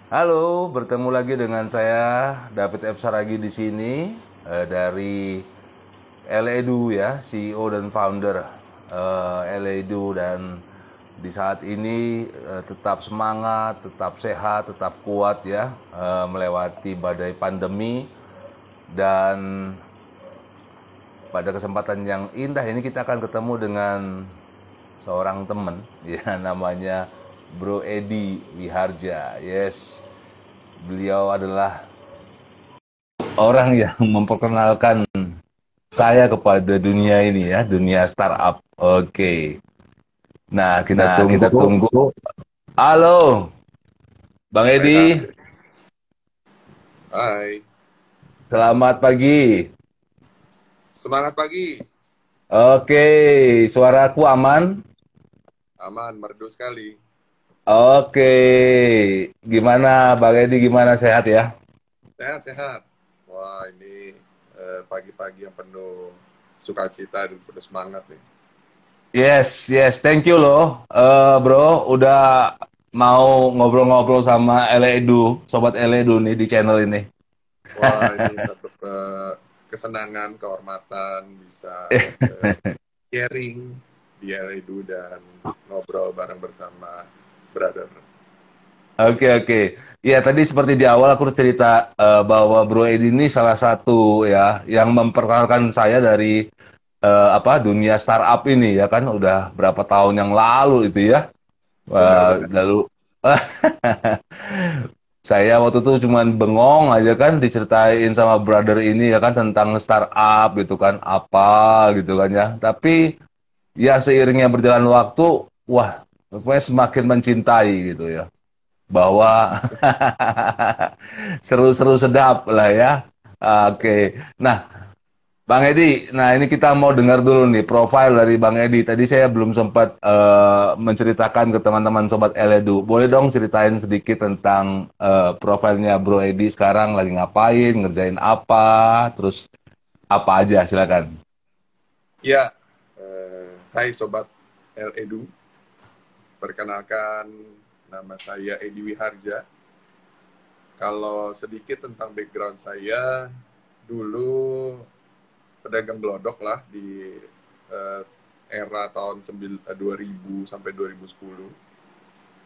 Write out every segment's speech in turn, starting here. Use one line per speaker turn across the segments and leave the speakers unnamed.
Halo, bertemu lagi dengan saya David F. Saragi di sini dari Eledu ya, CEO dan founder Eledu, dan di saat ini tetap semangat, tetap sehat, tetap kuat ya, melewati badai pandemi. Dan pada kesempatan yang indah ini kita akan ketemu dengan seorang teman ya, namanya Bro Edi Wiharja. Yes, beliau adalah orang yang memperkenalkan saya kepada dunia ini ya, dunia startup. Oke. Nah, kita
Kita
tunggu.
tunggu.
Halo, Bang
Hai, hai.
Edi.
Hai.
Selamat pagi.
Semangat pagi.
Oke, suaraku aman?
Aman, merdu sekali.
Oke. Gimana Bang Edi, gimana, sehat ya?
Sehat-sehat. Wah, ini pagi-pagi yang penuh sukacita dan penuh semangat nih.
Yes, yes, thank you loh, bro, udah mau ngobrol-ngobrol sama Eledu, sobat Eledu nih di channel ini.
Wah, ini satu kesenangan, kehormatan bisa sharing di Edu dan ngobrol bareng bersama brother.
Oke, oke. Ya, tadi seperti di awal aku cerita bahwa Bro Edi ini salah satu ya yang memperkenalkan saya dari dunia startup ini ya kan, udah berapa tahun yang lalu itu ya.
Benar-benar.
Lalu saya waktu itu cuman bengong aja kan diceritain sama brother ini ya kan tentang startup gitu kan, apa gitu kan ya. Tapi ya seiringnya berjalan waktu, wah, pokoknya semakin mencintai gitu ya. Bahwa seru-seru sedap lah ya. Oke. Nah, Bang Edi, nah ini kita mau dengar dulu nih profil dari Bang Edi. Tadi saya belum sempat menceritakan ke teman-teman Sobat Eledu. Boleh dong ceritain sedikit tentang profilnya Bro Edi sekarang lagi ngapain, ngerjain apa, terus apa aja, silakan.
Ya, hai Sobat Edu. Perkenalkan, nama saya Edi Wiharja. Kalau sedikit tentang background saya, dulu pedagang gelodok lah di eh, era tahun 2000 sampai 2010.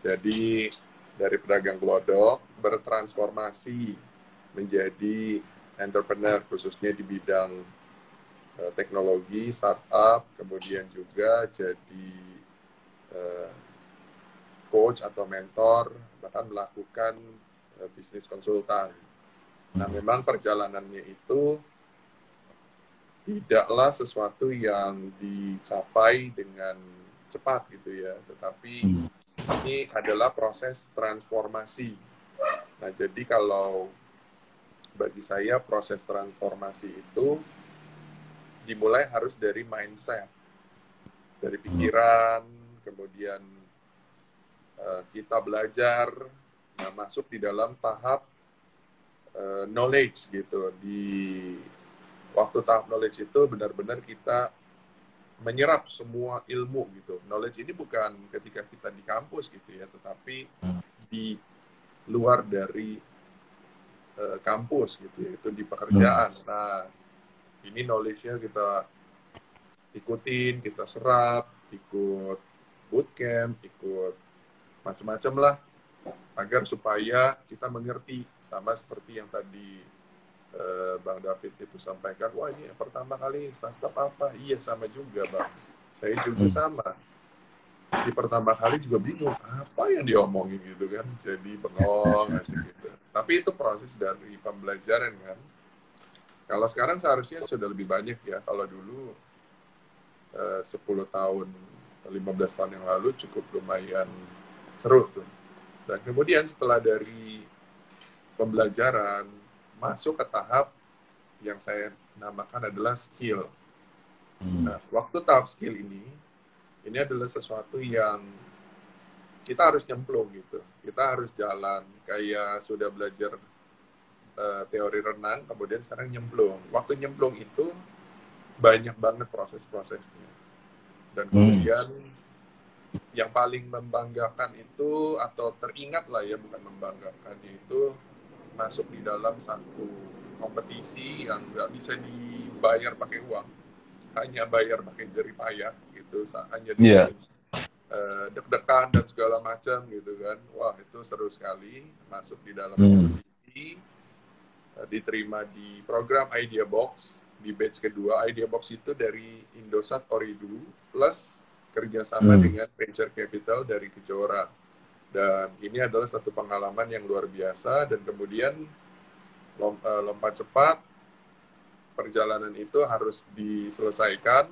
Jadi dari pedagang gelodok bertransformasi menjadi entrepreneur khususnya di bidang teknologi, startup, kemudian juga jadi eh, coach atau mentor, bahkan melakukan bisnis konsultan. Nah, memang perjalanannya itu tidaklah sesuatu yang dicapai dengan cepat gitu ya, tetapi
Hmm.
ini adalah proses transformasi. Nah, jadi kalau bagi saya proses transformasi itu dimulai harus dari mindset, dari pikiran, kemudian kita belajar, nah masuk di dalam tahap knowledge gitu. Di waktu tahap knowledge itu benar-benar kita menyerap semua ilmu gitu. Knowledge ini bukan ketika kita di kampus gitu ya, tetapi di luar dari kampus gitu ya, itu di
Hmm.
pekerjaan. Nah, ini knowledge-nya kita ikutin, kita serap, ikut bootcamp, ikut macam-macam lah, agar supaya kita mengerti, sama seperti yang tadi Bang David itu sampaikan, wah ini pertama kali startup apa? Iya sama juga Bang, saya juga
Hmm.
sama. Di pertama kali juga bingung, apa yang diomongin gitu kan, jadi bengong aja gitu. Tapi itu proses dari pembelajaran kan. Kalau sekarang seharusnya sudah lebih banyak ya, kalau dulu 10 tahun, 15 tahun yang lalu cukup lumayan seru tuh. Dan kemudian setelah dari pembelajaran, masuk ke tahap yang saya namakan adalah skill.
Hmm.
Nah, waktu tahap skill ini adalah sesuatu yang kita harus nyemplung gitu. Kita harus jalan, kayak sudah belajar teori renang, kemudian sekarang nyemplung. Waktu nyemplung itu banyak banget proses-prosesnya. Dan
Hmm.
kemudian yang paling membanggakan itu, atau teringat lah ya, bukan membanggakan, yaitu masuk di dalam satu kompetisi yang nggak bisa dibayar pakai uang, hanya bayar pakai jerih payah gitu, hanya
Iya.
dengan deg-degan dan segala macam gitu kan. Wah, itu seru sekali masuk di dalam kompetisi, diterima di program Idea Box di batch kedua. Idea Box itu dari Indosat Ooredoo plus kerjasama dengan venture capital dari Kejora. Dan ini adalah satu pengalaman yang luar biasa. Dan kemudian lompat cepat, perjalanan itu harus diselesaikan.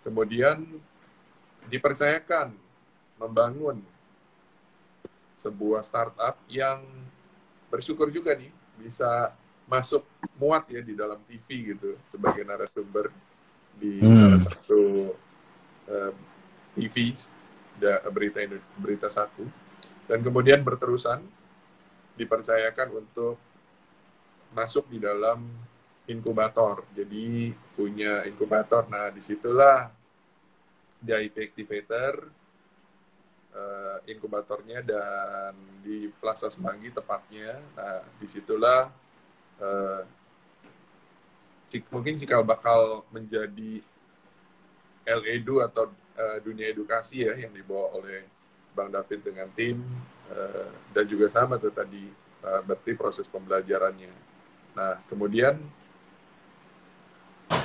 Kemudian dipercayakan membangun sebuah startup yang bersyukur juga nih bisa masuk muat ya di dalam TV gitu sebagai narasumber di salah satu TV berita satu, dan kemudian berterusan dipercayakan untuk masuk di dalam inkubator. Jadi punya inkubator. Nah, disitulah di IP Activator inkubatornya, dan di Plaza Semanggi tepatnya. Nah, disitulah mungkin cikal bakal menjadi LEDU atau dunia edukasi ya, yang dibawa oleh Bang David dengan tim, dan juga sama tuh tadi berarti proses pembelajarannya. Nah, kemudian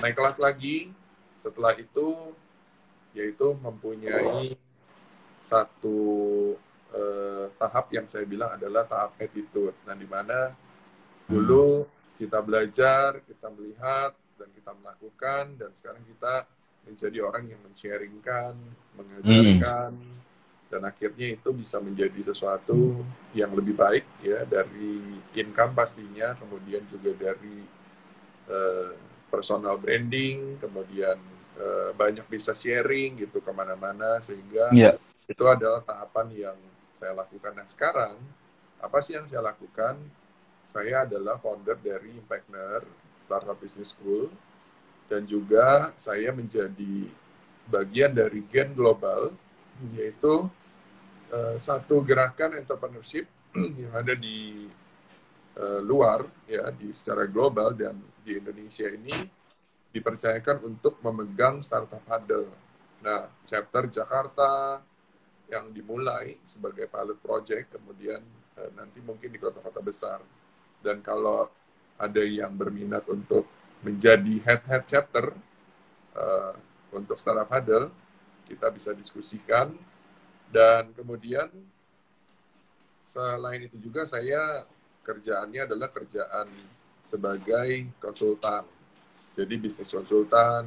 naik kelas lagi setelah itu, yaitu mempunyai satu tahap yang saya bilang adalah tahap attitude. Nah, di mana dulu kita belajar, kita melihat, dan kita melakukan, dan sekarang kita menjadi orang yang men-sharingkan, mengajarkan, dan akhirnya itu bisa menjadi sesuatu yang lebih baik ya, dari income pastinya, kemudian juga dari personal branding, kemudian banyak bisa sharing gitu kemana-mana, sehingga itu adalah tahapan yang saya lakukan. Nah, sekarang apa sih yang saya lakukan? Saya adalah founder dari Impactner Startup Business School, dan juga saya menjadi bagian dari Gen Global, yaitu satu gerakan entrepreneurship yang ada di luar ya, di secara global, dan di Indonesia ini dipercayakan untuk memegang Startup Huddle. Nah, chapter Jakarta yang dimulai sebagai pilot project, kemudian nanti mungkin di kota-kota besar. Dan kalau ada yang berminat untuk menjadi head chapter untuk Startup Huddle, kita bisa diskusikan. Dan kemudian selain itu juga saya kerjaannya adalah kerjaan sebagai konsultan. Jadi bisnis konsultan,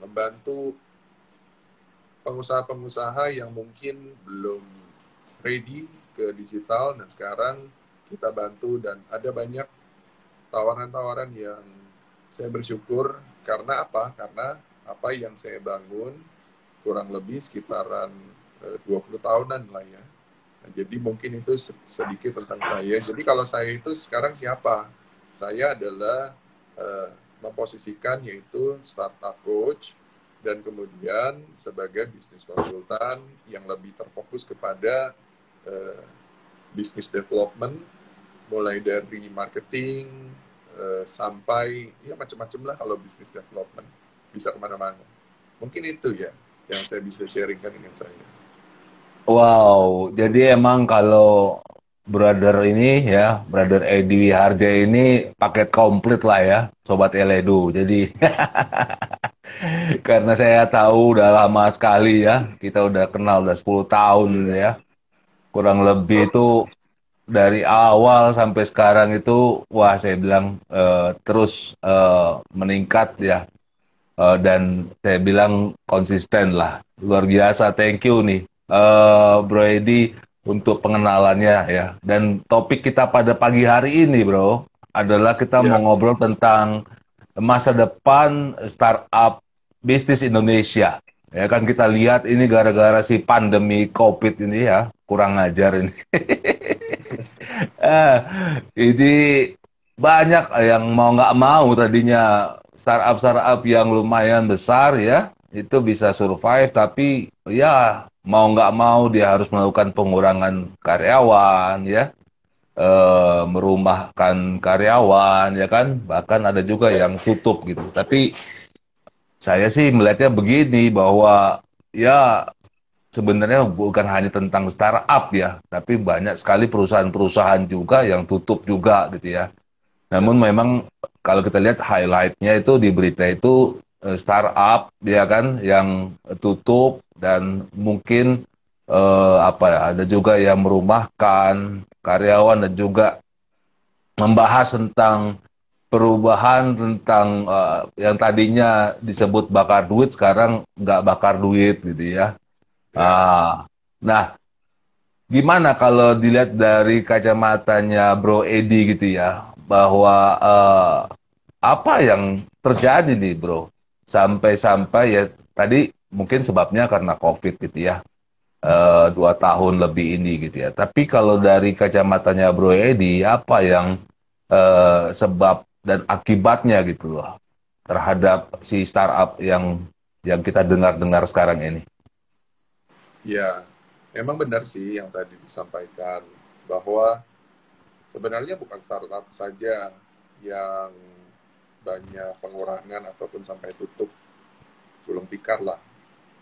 membantu pengusaha-pengusaha yang mungkin belum ready ke digital, dan sekarang kita bantu, dan ada banyak tawaran-tawaran yang saya bersyukur. Karena apa? Karena apa yang saya bangun kurang lebih sekitaran 20 tahunan lah ya. Nah, jadi mungkin itu sedikit tentang saya. Jadi kalau saya itu sekarang siapa? Saya adalah memposisikan yaitu startup coach, dan kemudian sebagai bisnis konsultan yang lebih terfokus kepada business development, mulai dari marketing sampai ya macam-macam lah. Kalau business development bisa kemana-mana. Mungkin itu ya yang saya bisa sharingkan dengan saya.
Wow, jadi emang kalau brother ini ya, brother Edi Harja ini paket komplit lah ya, Sobat Eledu. Jadi karena saya tahu udah lama sekali ya, kita udah kenal udah 10 tahun ya. Kurang lebih itu dari awal sampai sekarang itu, wah saya bilang terus meningkat ya. Dan saya bilang konsisten lah. Luar biasa, thank you nih Bro Edi untuk pengenalannya ya. Dan topik kita pada pagi hari ini bro adalah kita mau ngobrol tentang masa depan startup bisnis Indonesia. Ya kan kita lihat ini gara-gara si pandemi COVID ini ya, kurang ajar ini. Ini banyak yang mau nggak mau tadinya startup yang lumayan besar ya, itu bisa survive, tapi ya mau nggak mau dia harus melakukan pengurangan karyawan, ya, merumahkan karyawan, ya kan, bahkan ada juga yang tutup gitu. Tapi saya sih melihatnya begini bahwa ya sebenarnya bukan hanya tentang startup ya, tapi banyak sekali perusahaan-perusahaan juga yang tutup juga gitu ya.
Ya,
Namun memang kalau kita lihat highlight-nya itu di berita itu startup ya kan yang tutup dan mungkin apa ya, ada juga yang merumahkan karyawan dan juga membahas tentang perubahan tentang yang tadinya disebut bakar duit sekarang nggak bakar duit gitu ya.
ya.
Nah, gimana kalau dilihat dari kacamatanya Bro Edi gitu ya, bahwa apa yang terjadi nih Bro, sampai-sampai ya tadi mungkin sebabnya karena COVID gitu ya, 2 tahun lebih ini gitu ya. Tapi kalau dari kacamatanya Bro Edi, apa yang sebab dan akibatnya gitu loh terhadap si startup yang kita dengar-dengar sekarang ini?
Ya, memang benar sih yang tadi disampaikan bahwa sebenarnya bukan startup saja yang banyak pengurangan ataupun sampai tutup gulung tikar lah.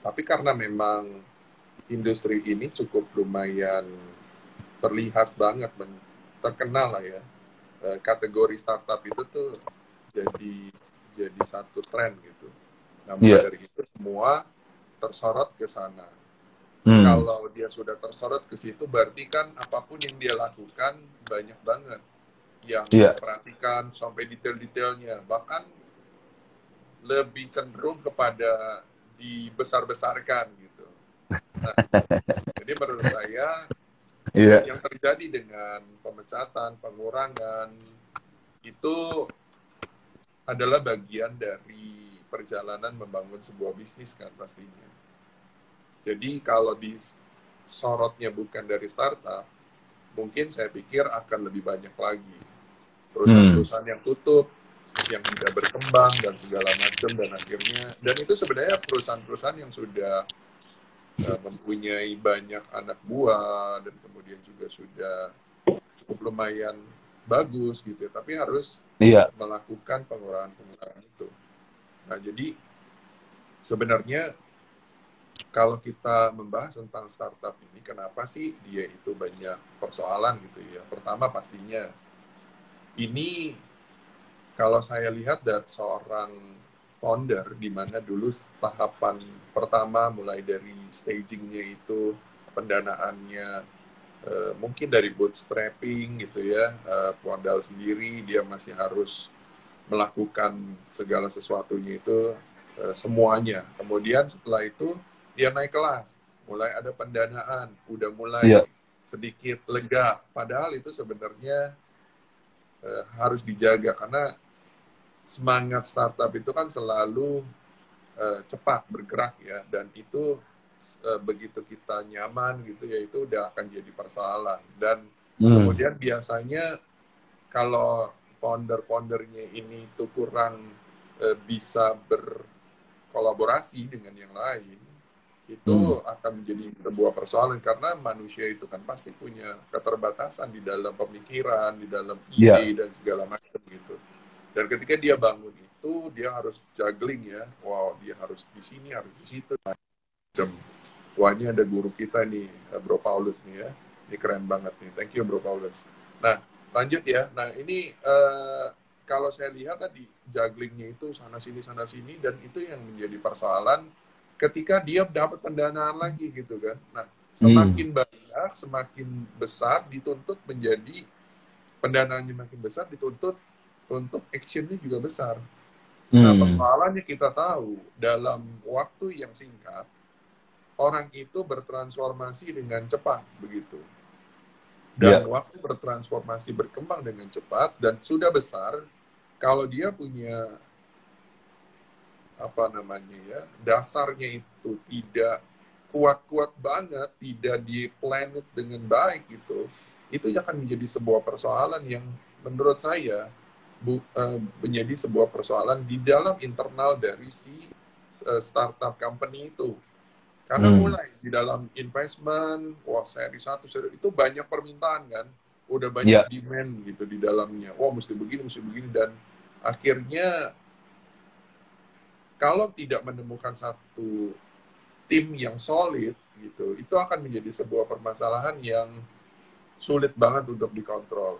Tapi karena memang industri ini cukup lumayan terlihat banget terkenal lah ya. Kategori startup itu tuh jadi jadi satu tren gitu. Nah, mulai
Iya.
dari itu semua tersorot ke sana.
Hmm.
Kalau dia sudah tersorot ke situ, berarti kan apapun yang dia lakukan banyak banget yang
Iya.
diperhatikan sampai detail-detailnya. Bahkan lebih cenderung kepada dibesar-besarkan gitu. Nah, jadi menurut saya
Iya.
yang terjadi dengan pemecatan, pengurangan itu adalah bagian dari perjalanan membangun sebuah bisnis kan pastinya. Jadi kalau disorotnya bukan dari startup, mungkin saya pikir akan lebih banyak lagi
Hmm.
perusahaan-perusahaan yang tutup, yang tidak berkembang dan segala macam dan akhirnya dan itu sebenarnya perusahaan-perusahaan yang sudah mempunyai banyak anak buah dan kemudian juga sudah cukup lumayan bagus gitu ya, tapi harus
Iya.
melakukan pengurangan-pengurangan itu. Nah, jadi sebenarnya kalau kita membahas tentang startup ini, kenapa sih dia itu banyak persoalan gitu ya? Pertama pastinya, ini kalau saya lihat dari seorang founder, di mana dulu tahapan pertama mulai dari stagingnya itu, pendanaannya mungkin dari bootstrapping gitu ya, modal sendiri, dia masih harus melakukan segala sesuatunya itu semuanya. Kemudian setelah itu dia naik kelas, mulai ada pendanaan, udah mulai
Iya.
sedikit lega. Padahal itu sebenarnya harus dijaga karena semangat startup itu kan selalu cepat bergerak ya, dan itu begitu kita nyaman gitu ya itu udah akan jadi persoalan. Dan
Hmm.
kemudian biasanya kalau founder-foundernya ini tuh kurang bisa berkolaborasi dengan yang lain, itu
Hmm.
akan menjadi sebuah persoalan karena manusia itu kan pasti punya keterbatasan di dalam pemikiran, di dalam
Iya.
ide dan segala macam gitu. Dan ketika dia bangun itu, dia harus juggling ya. Wow, dia harus di sini, harus di situ. Macam, wah ini ada guru kita nih, Bro Paulus nih ya. Ini keren banget nih. Thank you Bro Paulus. Nah, lanjut ya. Nah, ini kalau saya lihat tadi jugglingnya itu sana sini dan itu yang menjadi persoalan ketika dia dapat pendanaan lagi gitu kan. Nah,
Hmm.
semakin banyak, semakin besar dituntut menjadi pendanaannya makin besar dituntut untuk actionnya juga besar. Nah,
Hmm.
persoalannya kita tahu dalam waktu yang singkat orang itu bertransformasi dengan cepat begitu. Dan
Iya.
waktu bertransformasi berkembang dengan cepat dan sudah besar, kalau dia punya apa namanya ya, dasarnya itu tidak kuat-kuat banget, tidak di planet dengan baik gitu, itu akan menjadi sebuah persoalan yang menurut saya menjadi sebuah persoalan di dalam internal dari si startup company itu. Karena
Hmm.
mulai di dalam investment, wah seri satu, seri itu banyak permintaan kan, udah banyak
Ya.
demand gitu di dalamnya. Wah mesti begini, dan akhirnya kalau tidak menemukan satu tim yang solid gitu, itu akan menjadi sebuah permasalahan yang sulit banget untuk dikontrol.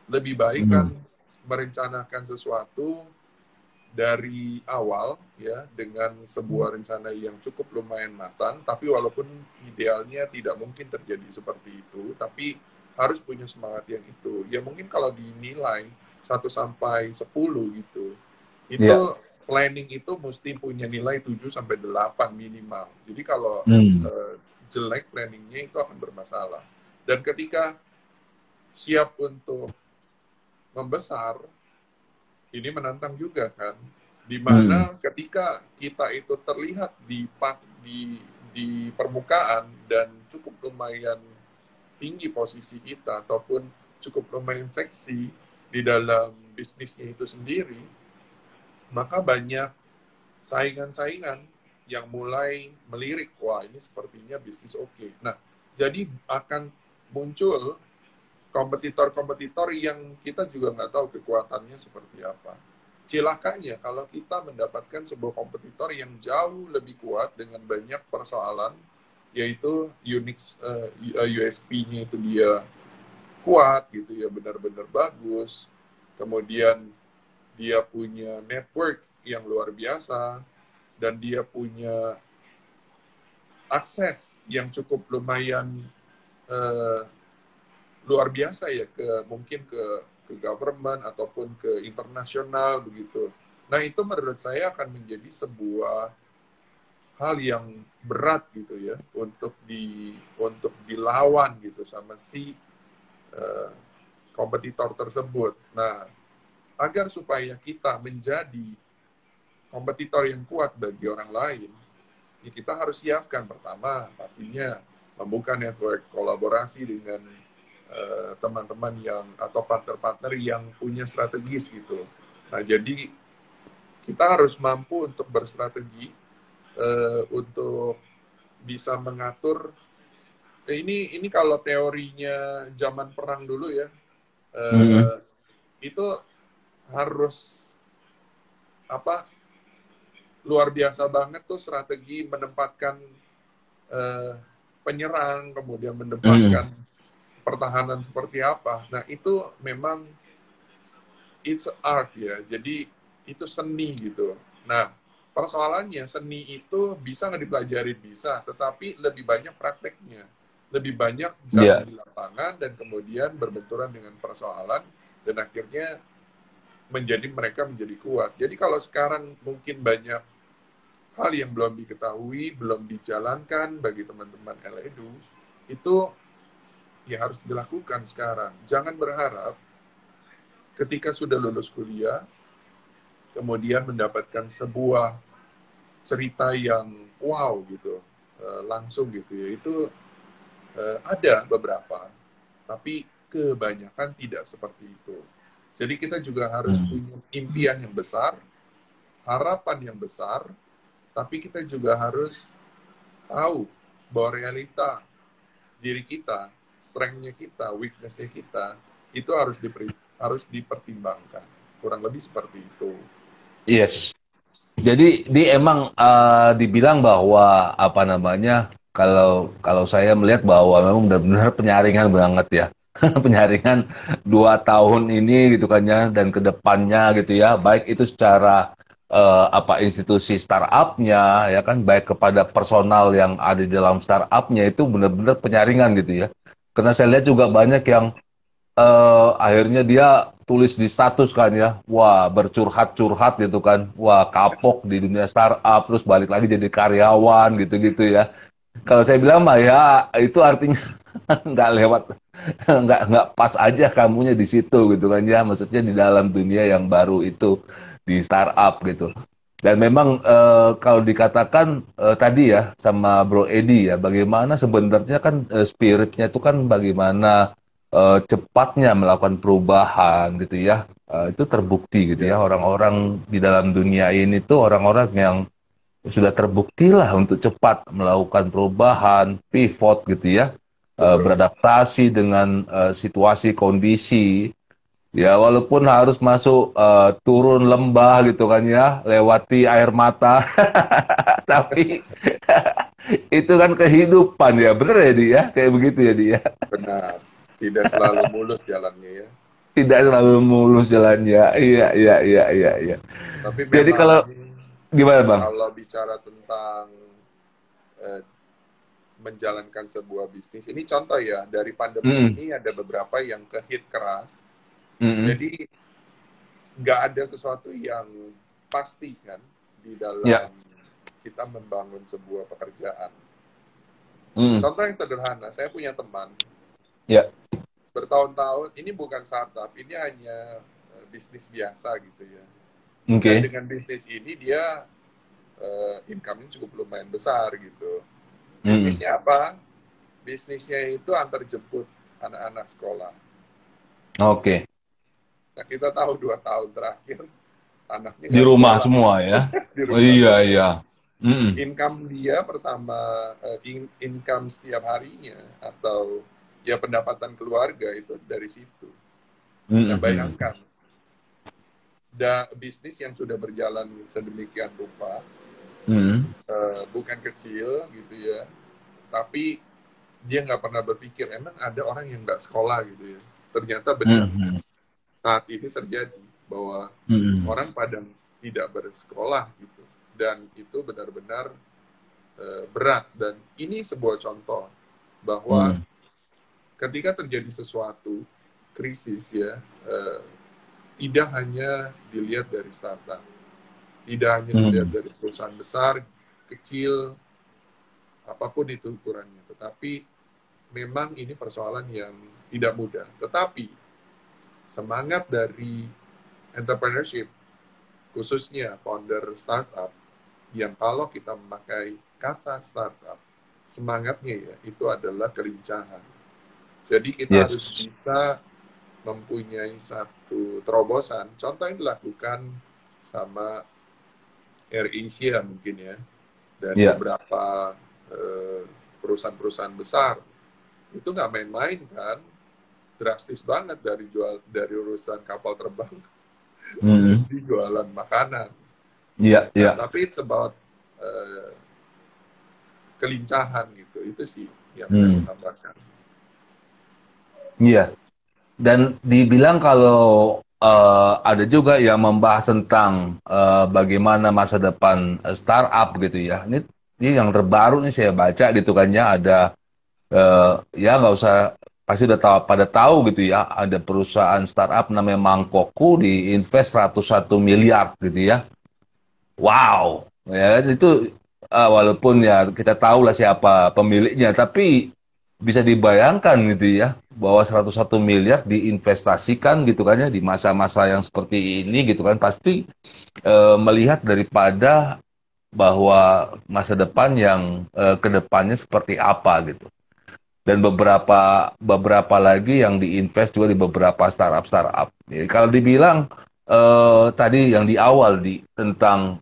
Lebih baik kan
Hmm.
merencanakan sesuatu dari awal ya dengan sebuah rencana yang cukup lumayan matang, tapi walaupun idealnya tidak mungkin terjadi seperti itu, tapi harus punya semangat yang itu. Ya mungkin kalau dinilai 1 sampai 10 gitu, itu
Ya.
planning itu mesti punya nilai 7 sampai 8 minimal. Jadi kalau
Hmm.
jelek planningnya itu akan bermasalah. Dan ketika siap untuk membesar, ini menantang juga kan, di
Hmm.
mana ketika kita itu terlihat di di permukaan dan cukup lumayan tinggi posisi kita ataupun cukup lumayan seksi di dalam bisnisnya itu sendiri, maka banyak saingan-saingan yang mulai melirik, wah ini sepertinya bisnis oke. Nah, jadi akan muncul kompetitor-kompetitor yang kita juga nggak tahu kekuatannya seperti apa. Cilakanya kalau kita mendapatkan sebuah kompetitor yang jauh lebih kuat dengan banyak persoalan, yaitu USP-nya itu dia kuat gitu ya, benar-benar bagus. Kemudian dia punya network yang luar biasa dan dia punya akses yang cukup lumayan eh, luar biasa ya, mungkin ke government ataupun ke internasional begitu. Nah itu menurut saya akan menjadi sebuah hal yang berat gitu ya untuk dilawan gitu sama si uh, kompetitor tersebut. Nah agar supaya kita menjadi kompetitor yang kuat bagi orang lain, ya kita harus siapkan pertama pastinya membuka network kolaborasi dengan teman-teman yang atau partner-partner yang punya strategis gitu. Nah, jadi kita harus mampu untuk berstrategi untuk bisa mengatur. Ini kalau teorinya zaman perang dulu ya,
Hmm.
eh, itu harus apa luar biasa banget tuh strategi menempatkan eh, penyerang, kemudian
Hmm.
menempatkan pertahanan seperti apa. Nah itu memang it's art ya, jadi itu seni gitu. Nah, persoalannya seni itu bisa nggak dipelajari? Bisa, tetapi lebih banyak prakteknya. Lebih banyak jalan
Ya.
di lapangan dan kemudian berbenturan dengan persoalan dan akhirnya mereka menjadi kuat. Jadi kalau sekarang mungkin banyak hal yang belum diketahui, belum dijalankan bagi teman-teman LEDU, itu ya harus dilakukan sekarang. Jangan berharap ketika sudah lulus kuliah, kemudian mendapatkan sebuah cerita yang wow gitu, langsung gitu ya. Itu ada beberapa, tapi kebanyakan tidak seperti itu. Jadi kita juga harus
Hmm.
punya impian yang besar, harapan yang besar, tapi kita juga harus tahu bahwa realita diri kita, strength-nya kita, weakness-nya kita, itu harus dipertimbangkan. Kurang lebih seperti itu.
Yes. Jadi di emang dibilang bahwa apa namanya, kalau kalau saya melihat bahwa memang benar-benar penyaringan banget ya. Penyaringan 2 tahun ini gitu kan ya, dan kedepannya gitu ya, baik itu secara apa institusi startupnya ya kan, baik kepada personal yang ada di dalam startupnya, itu benar-benar penyaringan gitu ya. Karena saya lihat juga banyak yang akhirnya dia tulis di status kan ya, wah bercurhat-curhat gitu kan, wah kapok di dunia startup, terus balik lagi jadi karyawan gitu-gitu ya. Kalau saya bilang mah ya itu artinya nggak lewat, nggak pas aja kamunya di situ gitu kan ya, maksudnya di dalam dunia yang baru itu di startup gitu. Dan memang kalau dikatakan tadi ya sama Bro Edi ya, bagaimana sebenarnya kan spiritnya itu kan bagaimana cepatnya melakukan perubahan gitu ya. Itu terbukti gitu ya,
Ya,
orang-orang di dalam dunia ini tuh orang-orang yang sudah terbukti lah untuk cepat melakukan perubahan, pivot gitu ya,
Betul.
beradaptasi dengan situasi kondisi. Ya, walaupun harus masuk turun lembah gitu kan ya, lewati air mata, tapi itu kan kehidupan ya, bener ya dia, kayak begitu ya dia.
Benar. Tidak selalu mulus jalannya ya.
Tidak selalu mulus jalannya. Iya, iya, iya, iya, iya.
Tapi
Jadi
memang
kalau gimana bang?
kalau bicara tentang eh, menjalankan sebuah bisnis, ini contoh ya, dari pandemi
Mm-mm.
ini ada beberapa yang kehit keras.
Mm-mm.
Jadi nggak ada sesuatu yang pasti kan di
Ya.
dalam kita membangun sebuah pekerjaan.
Mm-mm.
Contoh yang sederhana, saya punya teman
Ya.
bertahun-tahun, ini bukan startup, ini hanya bisnis biasa gitu ya. Dan
Oke.
dengan bisnis ini dia income-nya cukup lumayan besar gitu.
Mm-mm.
Bisnisnya apa? Bisnisnya itu antar jemput anak-anak sekolah.
Oke.
Nah kita tahu 2 tahun terakhir anaknya
Di
nggak
rumah
sekolah
semua ya.
di
Oh,
rumah
iya,
semua.
iya. Mm-mm.
Income dia pertama income setiap harinya atau ya pendapatan keluarga itu dari situ. Nah
Mm-mm.
bayangkan bisnis yang sudah berjalan sedemikian rupa
Mm-mm.
bukan kecil gitu ya, tapi dia nggak pernah berpikir emang ada orang yang nggak sekolah gitu ya. Ternyata benar
Mm-mm.
saat ini terjadi bahwa
Mm-mm.
orang Padang tidak bersekolah gitu, dan itu benar-benar berat. Dan ini sebuah contoh bahwa
Mm-mm.
ketika terjadi sesuatu krisis ya, tidak hanya dilihat dari startup, tidak hanya dilihat
Mm-mm.
dari perusahaan besar, kecil, apapun itu ukurannya. Tetapi memang ini persoalan yang tidak mudah. Tetapi semangat dari entrepreneurship, khususnya founder startup, yang kalau kita memakai kata startup, semangatnya ya itu adalah kelincahan. Jadi kita harus
Yes.
bisa mempunyai satu terobosan. Contoh yang dilakukan sama AirAsia mungkin ya, dan
Ya.
beberapa perusahaan-perusahaan besar. Itu nggak main-main kan, drastis banget dari urusan kapal terbang
Mm-mm.
menjadi jualan makanan.
Iya,
Nah,
iya.
tapi it's about uh, kelincahan gitu. Itu sih yang saya
Mm.
menambahkan.
Iya. Dan dibilang kalau ada juga yang membahas tentang bagaimana masa depan startup gitu ya. Ini yang terbaru nih saya baca gitu kan ya, ada ya nggak usah, pasti udah tahu, pada tahu gitu ya, ada perusahaan startup namanya Mangkokku diinvest 101 miliar gitu ya. Wow, ya itu walaupun ya kita tahu lah siapa pemiliknya, tapi bisa dibayangkan gitu ya bahwa 101 miliar diinvestasikan gitu kan ya di masa-masa yang seperti ini gitu kan, pasti melihat daripada bahwa masa depan yang ke depannya seperti apa gitu. Dan beberapa beberapa lagi yang diinvest juga di beberapa startup-startup. Jadi kalau dibilang tadi yang di awal tentang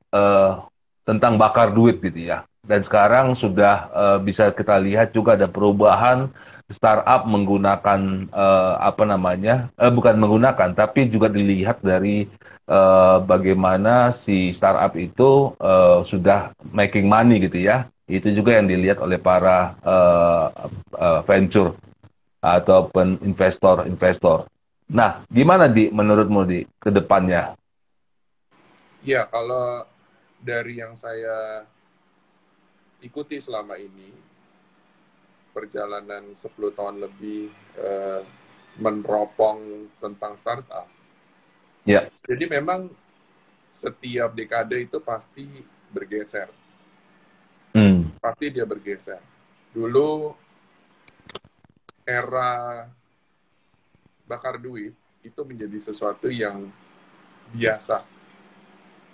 bakar duit gitu ya. Dan sekarang sudah bisa kita lihat juga ada perubahan startup menggunakan apa namanya, bukan menggunakan, tapi juga dilihat dari bagaimana si startup itu sudah making money gitu ya. Itu juga yang dilihat oleh para venture ataupun investor-investor. Nah, gimana menurutmu ke depannya?
Ya, kalau dari yang saya ikuti selama ini, perjalanan 10 tahun lebih meneropong tentang startup.
Ya.
Jadi memang setiap dekade itu pasti bergeser.
Hmm.
Pasti dia bergeser. Dulu era bakar duit itu menjadi sesuatu yang biasa.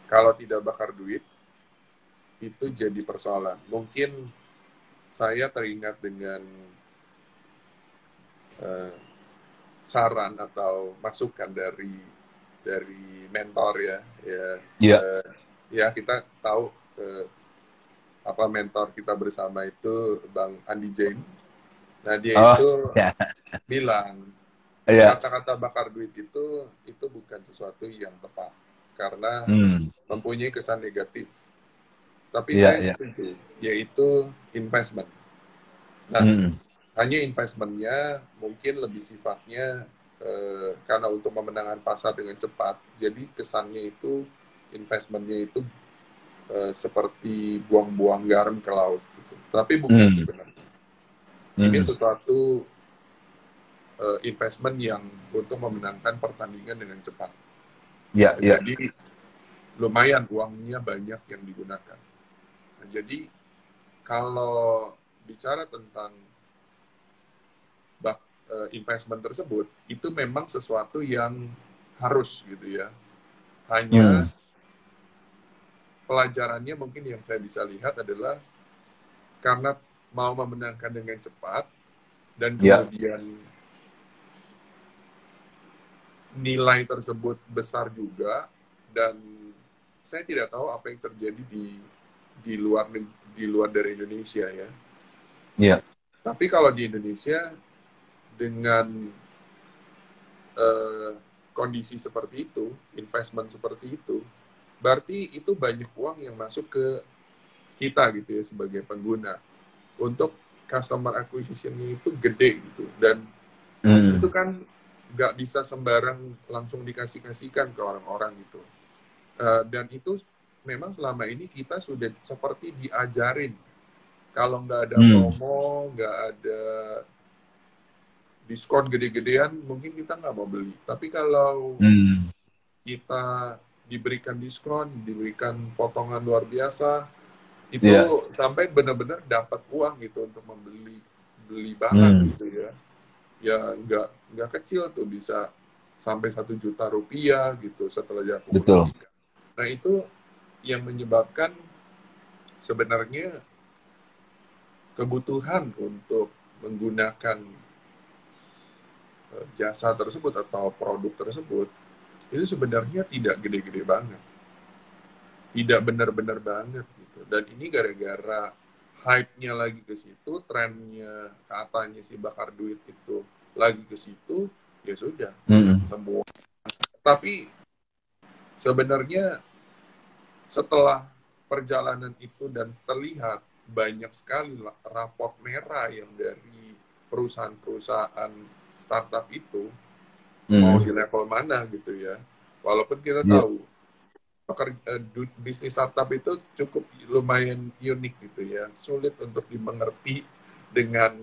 Kalau tidak bakar duit, itu jadi persoalan. Mungkin saya teringat dengan uh, saran atau masukan dari mentor ya, ya,
Ya.
ya kita tahu uh, mentor kita bersama itu Bang Andi Jain. Nah, dia
Oh,
itu
ya.
bilang
Iya.
kata-kata bakar duit itu bukan sesuatu yang tepat karena
Hmm.
mempunyai kesan negatif. Tapi
Iya,
saya
iya.
setuju, yaitu investment. Nah,
Hmm.
hanya investmentnya mungkin lebih sifatnya karena untuk memenangkan pasar dengan cepat, jadi kesannya itu investmentnya itu seperti buang-buang garam ke laut. Gitu. Tapi bukan
Hmm.
sebenarnya. Ini
Hmm.
sesuatu investment yang untuk memenangkan pertandingan dengan cepat.
Iya, iya.
Jadi lumayan uangnya banyak yang digunakan. Nah, jadi kalau bicara tentang investment tersebut, itu memang sesuatu yang harus gitu ya. Hanya
Hmm.
pelajarannya mungkin yang saya bisa lihat adalah karena mau memenangkan dengan cepat dan
Iya,
kemudian nilai tersebut besar juga dan saya tidak tahu apa yang terjadi di luar dari Indonesia ya.
iya.
Tapi kalau di Indonesia dengan eh, kondisi seperti itu, investment seperti itu, berarti itu banyak uang yang masuk ke kita gitu ya sebagai pengguna. Untuk customer acquisition-nya itu gede gitu dan itu
Hmm.
kan nggak bisa sembarang langsung dikasih-kasihkan ke orang-orang gitu. Dan itu memang selama ini kita sudah seperti diajarin kalau nggak ada
Hmm.
promo, nggak ada diskon gede-gedean, mungkin kita nggak mau beli. Tapi kalau
Hmm.
kita diberikan diskon, diberikan potongan luar biasa,
Iya.
itu sampai benar-benar dapat uang gitu untuk beli barang
Hmm.
gitu ya. Ya nggak kecil tuh, bisa sampai 1 juta rupiah gitu setelah
Betul.
diakumulasikan. Nah itu yang menyebabkan sebenarnya kebutuhan untuk menggunakan jasa tersebut atau produk tersebut itu sebenarnya tidak gede-gede banget, tidak benar-benar banget gitu. Dan ini gara-gara hype-nya lagi ke situ, trennya katanya si bakar duit itu lagi ke situ, ya sudah
Hmm.
semua. Tapi sebenarnya setelah perjalanan itu dan terlihat banyak sekali raport merah yang dari perusahaan-perusahaan startup itu mau
Hmm.
di level mana gitu ya. Walaupun kita
Iya.
tahu bisnis startup itu cukup lumayan unik gitu ya, sulit untuk dimengerti dengan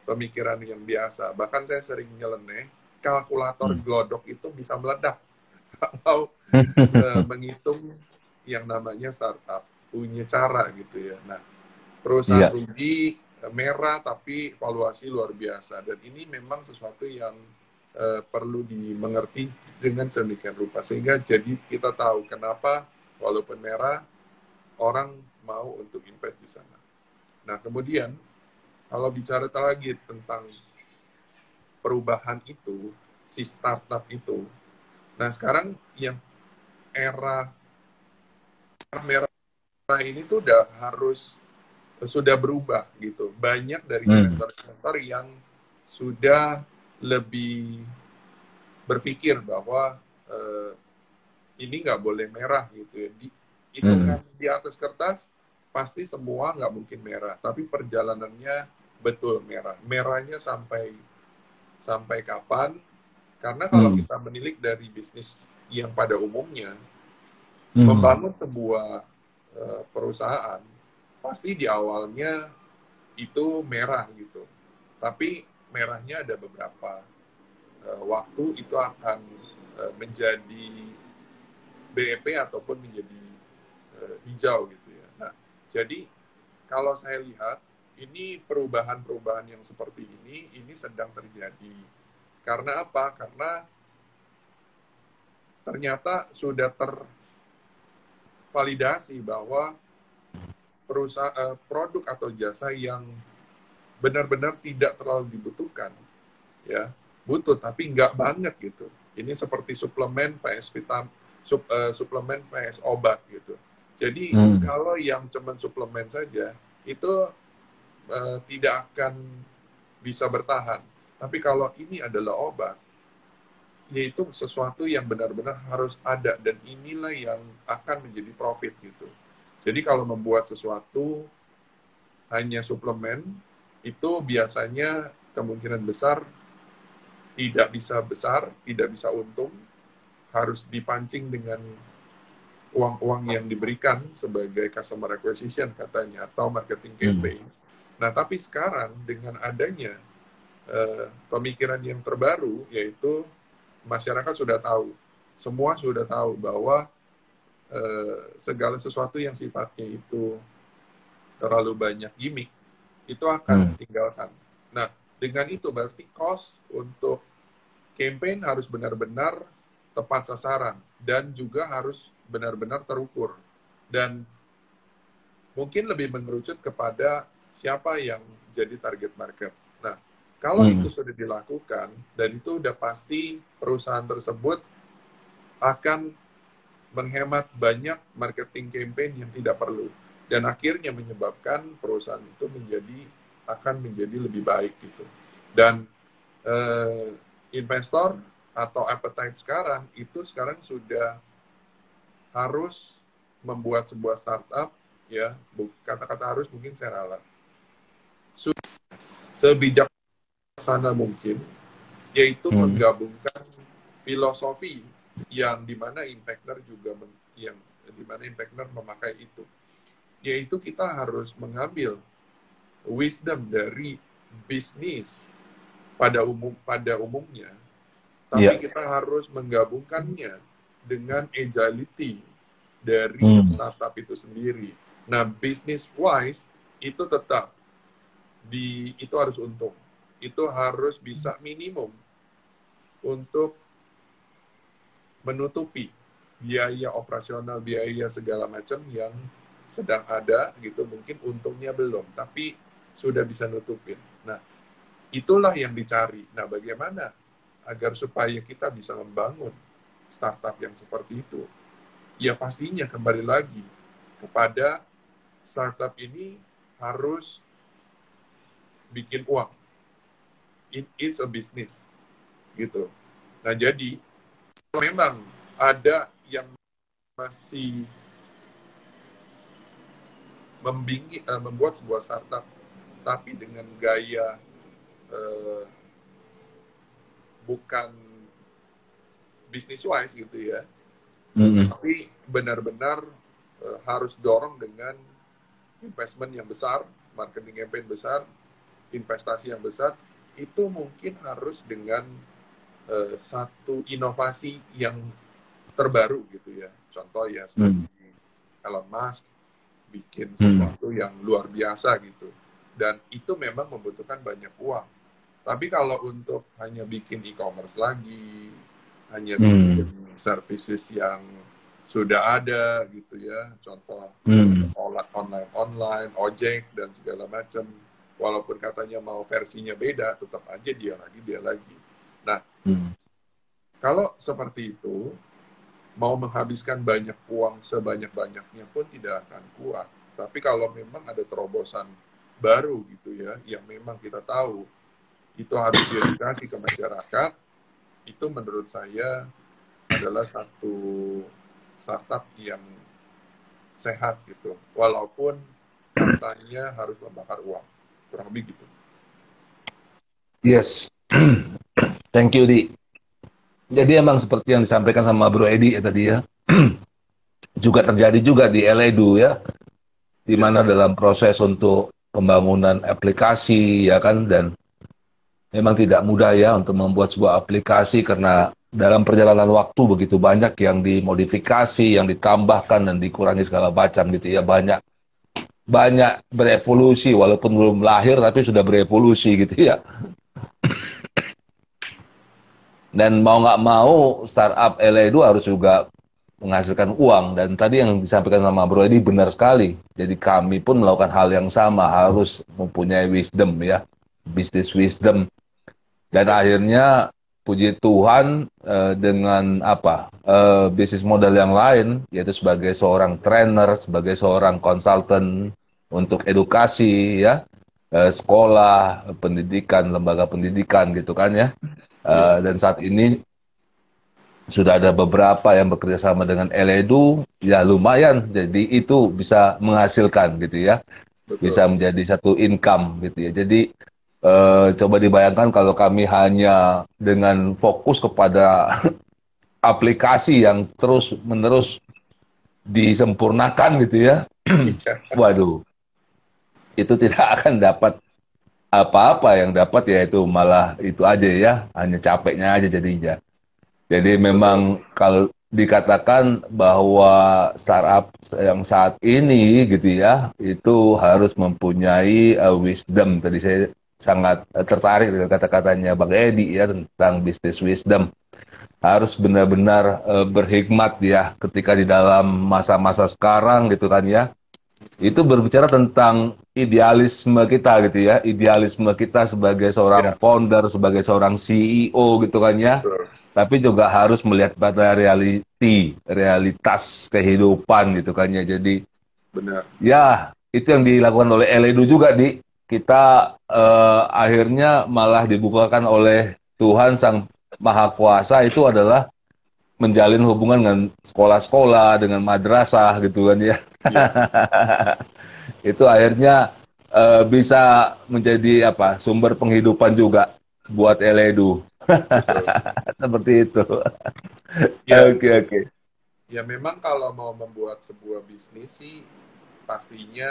pemikiran yang biasa. Bahkan saya sering nyeleneh, kalkulator
Hmm.
glodok itu bisa meledak kalau menghitung yang namanya startup, punya cara gitu ya. Nah, perusahaan
Iya.
rugi merah tapi valuasi luar biasa dan ini memang sesuatu yang perlu dimengerti dengan sedemikian rupa sehingga jadi kita tahu kenapa walaupun merah orang mau untuk invest di sana. Nah, kemudian kalau bicara lagi tentang perubahan itu, si startup itu, nah sekarang yang era merah ini tuh sudah berubah gitu. Banyak dari
Hmm.
investor-investor yang sudah lebih berpikir bahwa ini nggak boleh merah gitu ya.
Hmm.
Hitungan di atas kertas pasti semua nggak mungkin merah, tapi perjalanannya betul merah. Merahnya sampai sampai kapan? Karena kalau
Hmm.
kita menilik dari bisnis yang pada umumnya,
Hmm.
membangun sebuah perusahaan pasti di awalnya itu merah gitu. Tapi merahnya ada beberapa waktu itu akan menjadi BEP ataupun menjadi hijau gitu ya. Nah, jadi kalau saya lihat ini perubahan-perubahan yang seperti ini sedang terjadi. Karena apa? Karena ternyata sudah tervalidasi bahwa produk atau jasa yang benar-benar tidak terlalu dibutuhkan ya butuh tapi nggak banget gitu ini seperti suplemen vs suplemen vs obat gitu Jadi kalau yang cuman suplemen saja itu tidak akan bisa bertahan. Tapi kalau ini adalah obat, yaitu sesuatu yang benar-benar harus ada, dan inilah yang akan menjadi profit gitu. Jadi kalau membuat sesuatu hanya suplemen, itu biasanya kemungkinan besar tidak bisa untung, harus dipancing dengan uang-uang yang diberikan sebagai customer acquisition katanya, atau marketing campaign. Nah, tapi sekarang dengan adanya pemikiran yang terbaru, yaitu masyarakat sudah tahu, semua sudah tahu bahwa segala sesuatu yang sifatnya itu terlalu banyak gimmick, itu akan ditinggalkan. Nah, dengan itu berarti cost untuk campaign harus benar-benar tepat sasaran, dan juga harus benar-benar terukur. Dan mungkin lebih mengerucut kepada siapa yang jadi target market. Nah, kalau itu sudah dilakukan, dan itu udah pasti perusahaan tersebut akan menghemat banyak marketing campaign yang tidak perlu. Dan akhirnya menyebabkan perusahaan itu akan menjadi lebih baik gitu. Dan investor atau appetite sekarang sudah harus membuat sebuah startup, ya, kata-kata harus mungkin saya ralat, sebijaksana mungkin, yaitu menggabungkan filosofi yang dimana Impactner memakai itu, yaitu kita harus mengambil wisdom dari bisnis pada umumnya, tapi kita harus menggabungkannya dengan agility dari startup itu sendiri. Nah, business wise itu tetap itu harus untung. Itu harus bisa minimum untuk menutupi biaya operasional, biaya segala macam yang sedang ada gitu. Mungkin untungnya belum, tapi sudah bisa nutupin. Nah, itulah yang dicari. Nah, bagaimana agar supaya kita bisa membangun startup yang seperti itu? Ya pastinya kembali lagi kepada startup ini harus bikin uang. It's a business, gitu. Nah, jadi kalau memang ada yang masih membuat sebuah startup tapi dengan gaya bukan business wise gitu ya, tapi benar-benar harus dorong dengan investment yang besar, marketing campaign besar, investasi yang besar, itu mungkin harus dengan satu inovasi yang terbaru gitu ya. Contoh ya seperti Elon Musk bikin sesuatu yang luar biasa gitu, dan itu memang membutuhkan banyak uang. Tapi kalau untuk hanya bikin e-commerce lagi, hanya bikin services yang sudah ada gitu ya, contoh online, ojek dan segala macam, walaupun katanya mau versinya beda, tetap aja dia lagi. Nah, kalau seperti itu, mau menghabiskan banyak uang sebanyak-banyaknya pun tidak akan kuat. Tapi kalau memang ada terobosan baru gitu ya, yang memang kita tahu itu harus diedukasi ke masyarakat, itu menurut saya adalah satu startup yang sehat gitu. Walaupun katanya harus membakar uang. Kurang lebih gitu.
Yes. Thank you, Di. Jadi emang seperti yang disampaikan sama Bro Edi ya tadi ya, juga terjadi juga di Eledu ya, di mana dalam proses untuk pembangunan aplikasi ya kan, dan memang tidak mudah ya untuk membuat sebuah aplikasi karena dalam perjalanan waktu begitu banyak yang dimodifikasi, yang ditambahkan dan dikurangi segala macam gitu ya, banyak berevolusi walaupun belum lahir tapi sudah berevolusi gitu ya. Dan mau nggak mau startup Eledu harus juga menghasilkan uang, dan tadi yang disampaikan sama Bro Edi benar sekali. Jadi kami pun melakukan hal yang sama, harus mempunyai wisdom ya, business wisdom. Dan akhirnya puji Tuhan dengan apa bisnis model yang lain, yaitu sebagai seorang trainer, sebagai seorang konsultan untuk edukasi ya, sekolah, pendidikan, lembaga pendidikan gitu kan ya.
Iya,
Dan saat ini sudah ada beberapa yang bekerja sama dengan Eledu, ya lumayan, jadi itu bisa menghasilkan gitu ya, bisa
betul.
menjadi satu income gitu ya. Jadi coba dibayangkan kalau kami hanya dengan fokus kepada aplikasi yang terus-menerus disempurnakan gitu ya,
Iya,
waduh, itu tidak akan dapat apa-apa, yang dapat ya itu malah itu aja ya, hanya capeknya aja jadinya. Jadi
betul.
memang kalau dikatakan bahwa startup yang saat ini gitu ya, itu harus mempunyai wisdom. Tadi saya sangat tertarik dengan kata-katanya Bang Edi ya tentang business wisdom. Harus benar-benar berhikmat ya ketika di dalam masa-masa sekarang gitu kan ya. Itu berbicara tentang idealisme kita gitu ya, idealisme kita sebagai seorang
Iya,
founder, sebagai seorang CEO gitu kan ya,
betul.
tapi juga harus melihat pada realitas kehidupan gitu kan ya. Jadi
Benar.
ya itu yang dilakukan oleh Eledu juga di kita akhirnya malah dibukakan oleh Tuhan Sang Maha Kuasa itu adalah menjalin hubungan dengan sekolah-sekolah, dengan madrasah gitu kan ya.
Iya,
Itu akhirnya bisa menjadi apa sumber penghidupan juga buat Eledu.
betul.
Seperti itu.
Ya,
Oke, oke.
ya memang kalau mau membuat sebuah bisnis sih pastinya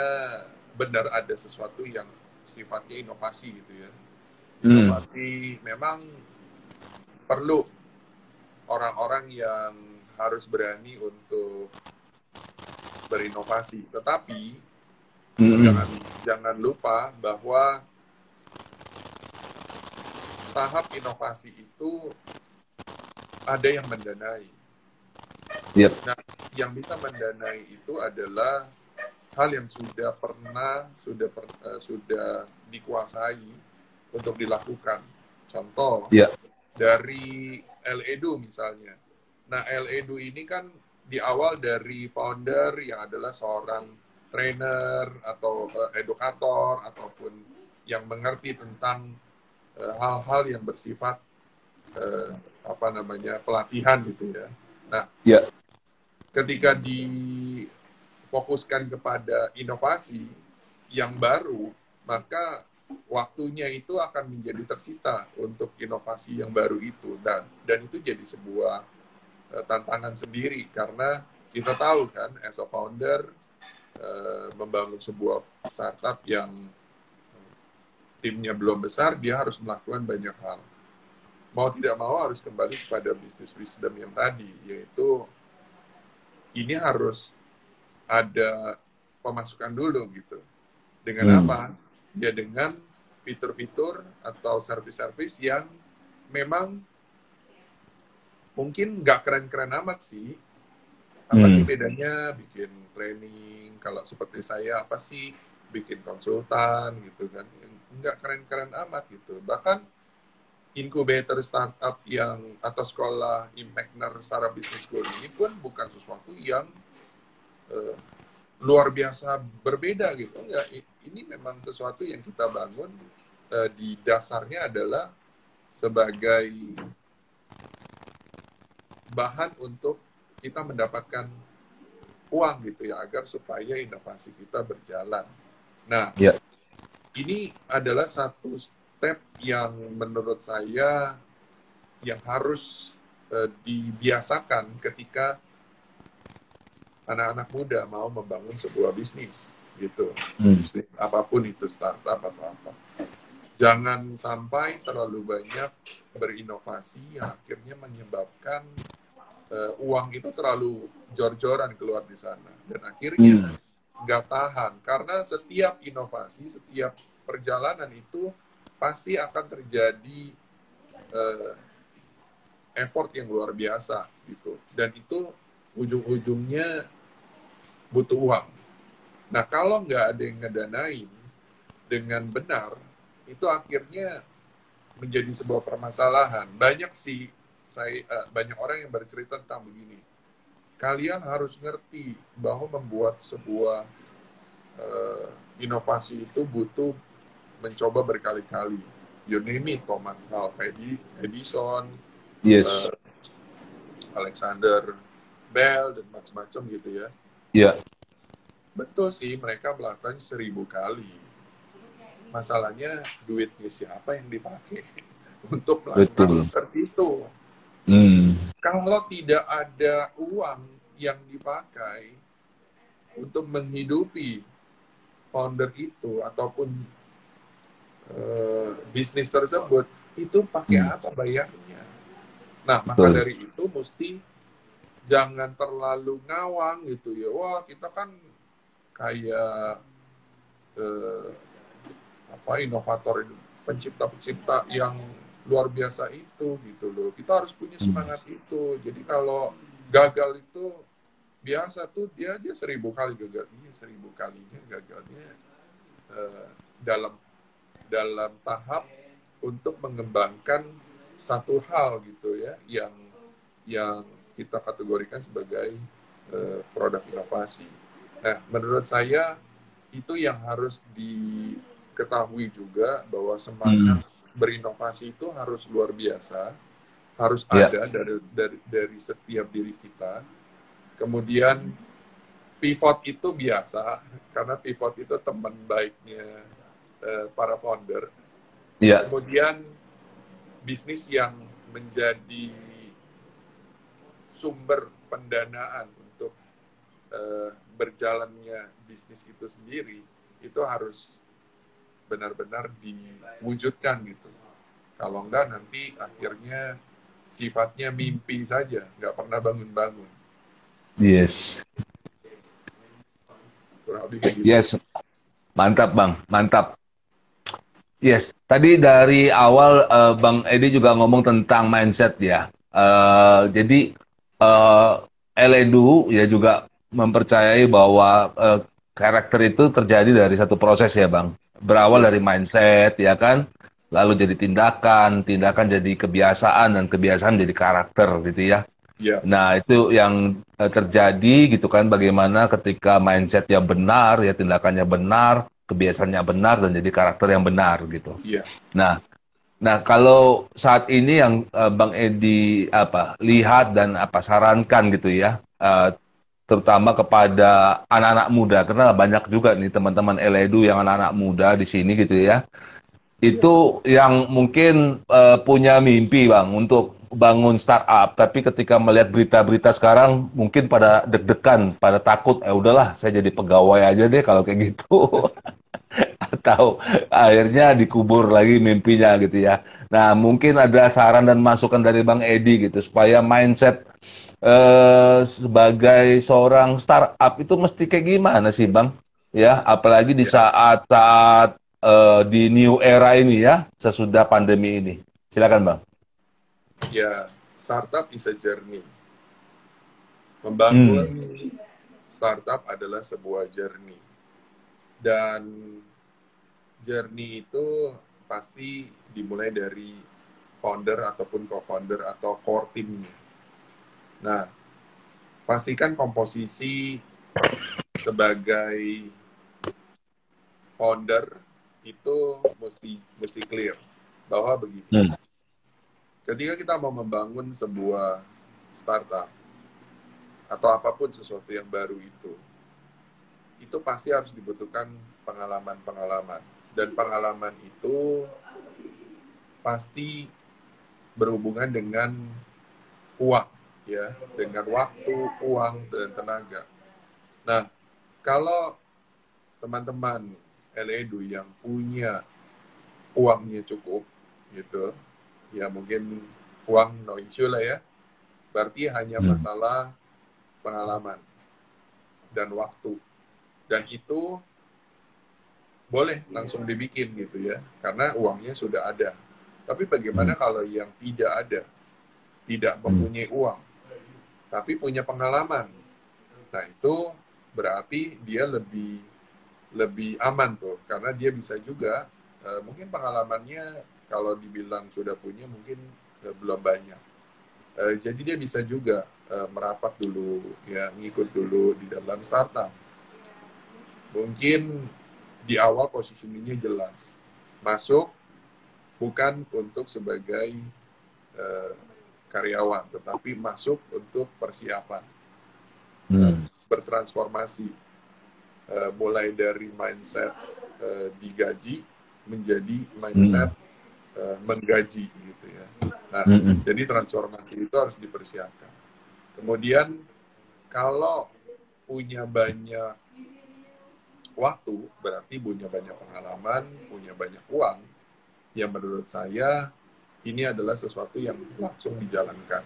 benar ada sesuatu yang sifatnya inovasi gitu ya.
Hmm.
Inovasi memang perlu orang-orang yang harus berani untuk berinovasi. Tetapi
Hmm.
jangan jangan lupa bahwa tahap inovasi itu ada yang mendanai.
Yep.
Nah, yang bisa mendanai itu adalah hal yang sudah pernah sudah dikuasai untuk dilakukan. Contoh
Ya.
dari L-Edu misalnya. Nah, L-Edu ini kan di awal dari founder yang adalah seorang trainer atau edukator ataupun yang mengerti tentang hal-hal yang bersifat eh, apa namanya pelatihan gitu ya. Nah,
Ya.
ketika difokuskan kepada inovasi yang baru, maka waktunya itu akan menjadi tersita untuk inovasi yang baru itu dan itu jadi sebuah tantangan sendiri karena kita tahu kan as a founder membangun sebuah startup yang timnya belum besar, dia harus melakukan banyak hal. Mau tidak mau harus kembali kepada business wisdom yang tadi, yaitu ini harus ada pemasukan dulu gitu. Dengan
Hmm.
apa? Ya dengan fitur-fitur atau service-service yang memang mungkin nggak keren-keren amat sih. Apa sih
Hmm.
bedanya bikin training, kalau seperti saya apa sih bikin konsultan gitu kan. Nggak keren-keren amat gitu. Bahkan incubator startup yang atau sekolah Impactner Startup Business School ini pun bukan sesuatu yang eh, luar biasa berbeda gitu. Enggak, ini memang sesuatu yang kita bangun di dasarnya adalah sebagai bahan untuk kita mendapatkan uang gitu ya agar supaya inovasi kita berjalan. Nah,
Ya.
ini adalah satu step yang menurut saya yang harus dibiasakan ketika anak-anak muda mau membangun sebuah bisnis gitu.
Hmm.
Bisnis apapun itu, startup atau apa. Jangan sampai terlalu banyak berinovasi yang akhirnya menyebabkan uang itu terlalu jor-joran keluar di sana. Dan akhirnya
Hmm.
nggak tahan. Karena setiap inovasi, setiap perjalanan itu pasti akan terjadi uh, effort yang luar biasa gitu. Dan itu ujung-ujungnya butuh uang. Nah, kalau nggak ada yang ngedanain dengan benar, itu akhirnya menjadi sebuah permasalahan. Banyak sih banyak orang yang bercerita tentang begini. Kalian harus ngerti bahwa membuat sebuah inovasi itu butuh mencoba berkali-kali. You name it, Thomas Alva Edison,
Yes.
Alexander Bell, dan macam-macam gitu ya.
Ya.
Betul sih, mereka melakukan 1000 kali. Masalahnya duitnya siapa yang dipakai untuk melakukan
Betul.
research itu. Kalau tidak ada uang yang dipakai untuk menghidupi founder itu ataupun bisnis tersebut, itu pakai apa bayarnya? Nah, maka
Betul.
dari itu mesti jangan terlalu ngawang gitu ya. Wah, kita kan kayak inovator, pencipta-pencipta yang luar biasa itu gitu loh. Kita harus punya semangat itu. Jadi kalau gagal itu biasa tuh dia 1000 kali gagal. Iya, 1000 kalinya gagalnya dalam tahap untuk mengembangkan satu hal gitu ya, yang kita kategorikan sebagai produk inovasi. Nah, menurut saya itu yang harus diketahui juga, bahwa semangat berinovasi itu harus luar biasa, harus ada dari setiap diri kita. Kemudian pivot itu biasa, karena pivot itu teman baiknya para founder. Kemudian bisnis yang menjadi sumber pendanaan untuk berjalannya bisnis itu sendiri, itu harus benar-benar diwujudkan gitu. Kalau enggak, nanti akhirnya sifatnya mimpi saja, nggak pernah bangun-bangun.
Yes.
Kurang lebih kayak gitu.
Yes. Mantap, Bang. Mantap. Yes. Tadi dari awal Bang Edi juga ngomong tentang mindset ya. Jadi Eledu ya juga mempercayai bahwa karakter itu terjadi dari satu proses ya, Bang. Berawal dari mindset ya kan, lalu jadi tindakan, tindakan jadi kebiasaan, dan kebiasaan jadi karakter gitu ya. Nah, itu yang terjadi gitu kan, bagaimana ketika mindsetnya benar, ya tindakannya benar, kebiasaannya benar, dan jadi karakter yang benar gitu. Nah, kalau saat ini yang Bang Edi lihat dan sarankan gitu ya, terutama kepada anak-anak muda, karena banyak juga nih teman-teman Eledu yang anak-anak muda di sini gitu ya, itu yang mungkin punya mimpi, Bang, untuk bangun startup, tapi ketika melihat berita-berita sekarang mungkin pada deg-degan, pada takut, udahlah saya jadi pegawai aja deh kalau kayak gitu. Atau akhirnya dikubur lagi mimpinya gitu ya. Nah, mungkin ada saran dan masukan dari Bang Edi gitu, supaya mindset sebagai seorang startup itu mesti kayak gimana sih, Bang? Ya, apalagi di saat-saat di new era ini ya, sesudah pandemi ini. Silakan, Bang.
Ya, startup is a journey. Membangun startup adalah sebuah journey. Dan journey itu pasti dimulai dari founder ataupun co-founder atau core team-nya. Nah, pastikan komposisi sebagai founder itu mesti clear, bahwa begini. Ketika kita mau membangun sebuah startup atau apapun sesuatu yang baru itu pasti harus dibutuhkan pengalaman-pengalaman. Dan pengalaman itu pasti berhubungan dengan uang, ya, dengan waktu, uang, dan tenaga. Nah, kalau teman-teman Eledu yang punya uangnya cukup, gitu, ya mungkin uang no issue lah ya, berarti hanya masalah pengalaman dan waktu. Dan itu boleh langsung dibikin gitu ya, karena uangnya sudah ada. Tapi bagaimana kalau yang tidak ada, tidak mempunyai uang, tapi punya pengalaman? Nah, itu berarti dia lebih aman tuh, karena dia bisa juga mungkin pengalamannya kalau dibilang sudah punya mungkin belum banyak. Jadi dia bisa juga merapat dulu, ya ngikut dulu di dalam startup. Mungkin di awal positioningnya jelas, masuk bukan untuk sebagai karyawan, tetapi masuk untuk persiapan, bertransformasi, mulai dari mindset digaji menjadi mindset menggaji gitu ya. Nah, jadi transformasi itu harus dipersiapkan. Kemudian kalau punya banyak waktu, berarti punya banyak pengalaman, punya banyak uang, yang menurut saya ini adalah sesuatu yang langsung dijalankan.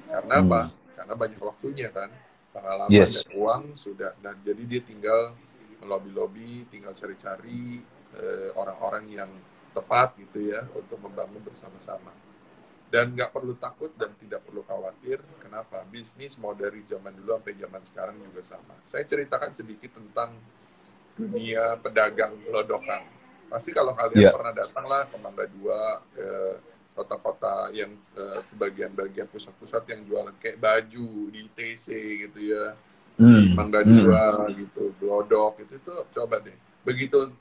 Karena apa? Karena banyak waktunya kan, pengalaman dan uang sudah, dan jadi dia tinggal melobi-lobi, tinggal cari-cari orang-orang yang tepat gitu ya untuk membangun bersama-sama. Dan nggak perlu takut dan tidak perlu khawatir. Kenapa? Bisnis mau dari zaman dulu sampai zaman sekarang juga sama. Saya ceritakan sedikit tentang dunia pedagang gelodokan. Pasti kalau kalian pernah datanglah ke Mangga 2, ke kota-kota yang ke bagian-bagian pusat-pusat yang jualan kayak baju di TC gitu ya, di Mangga 2 gitu, gelodok itu coba deh. Begitu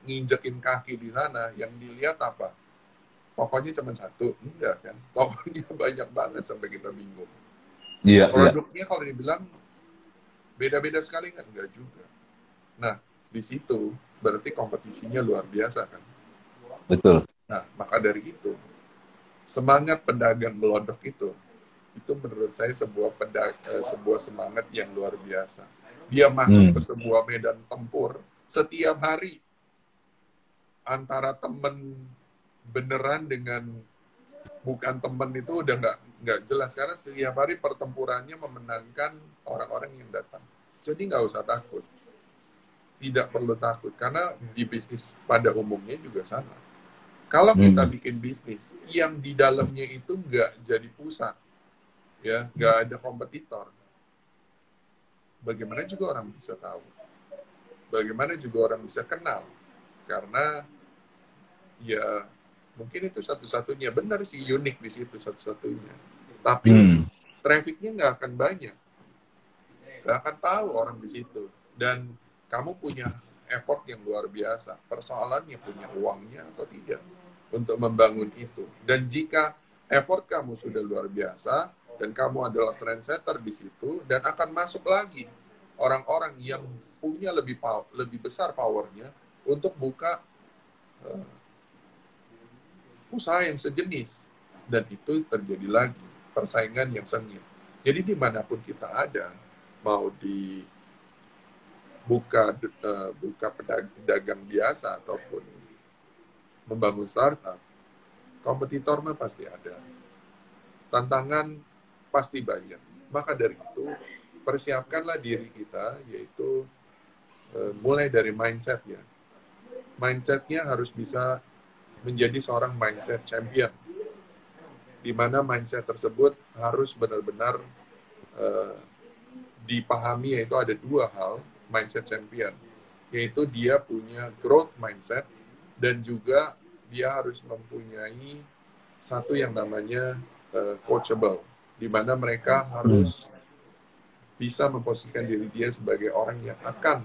nginjekin kaki di sana, yang dilihat apa? Pokoknya cuma satu, enggak kan? Pokoknya banyak banget sampai kita bingung. Produknya kalau dibilang beda-beda sekali kan? Enggak juga. Nah, di situ berarti kompetisinya luar biasa kan?
Betul.
Nah, maka dari itu, semangat pedagang gelodok itu menurut saya sebuah semangat yang luar biasa. Dia masuk ke sebuah medan tempur setiap hari antara temen beneran dengan bukan temen itu udah nggak jelas, karena setiap hari pertempurannya memenangkan orang-orang yang datang. Jadi nggak usah takut, tidak perlu takut, karena di bisnis pada umumnya juga sama. Kalau kita bikin bisnis yang di dalamnya itu nggak jadi pusat, ya nggak ada kompetitor, bagaimana juga orang bisa tahu? Bagaimana juga orang bisa kenal? Karena ya mungkin itu satu-satunya, benar sih unik di situ satu-satunya. Tapi trafficnya nggak akan banyak, nggak akan tahu orang di situ. Dan kamu punya effort yang luar biasa. Persoalannya punya uangnya atau tidak untuk membangun itu. Dan jika effort kamu sudah luar biasa dan kamu adalah trendsetter di situ, dan akan masuk lagi orang-orang yang punya lebih besar powernya untuk buka usaha yang sejenis, dan itu terjadi lagi persaingan yang sengit. Jadi dimanapun kita ada, mau di buka pedagang biasa ataupun membangun startup, kompetitor mah pasti ada, tantangan pasti banyak. Maka dari itu persiapkanlah diri kita, yaitu mulai dari mindsetnya. Mindsetnya harus bisa menjadi seorang mindset champion, di mana mindset tersebut harus benar-benar dipahami, yaitu ada dua hal mindset champion, yaitu dia punya growth mindset dan juga dia harus mempunyai satu yang namanya coachable, di mana mereka harus bisa memposisikan diri dia sebagai orang yang akan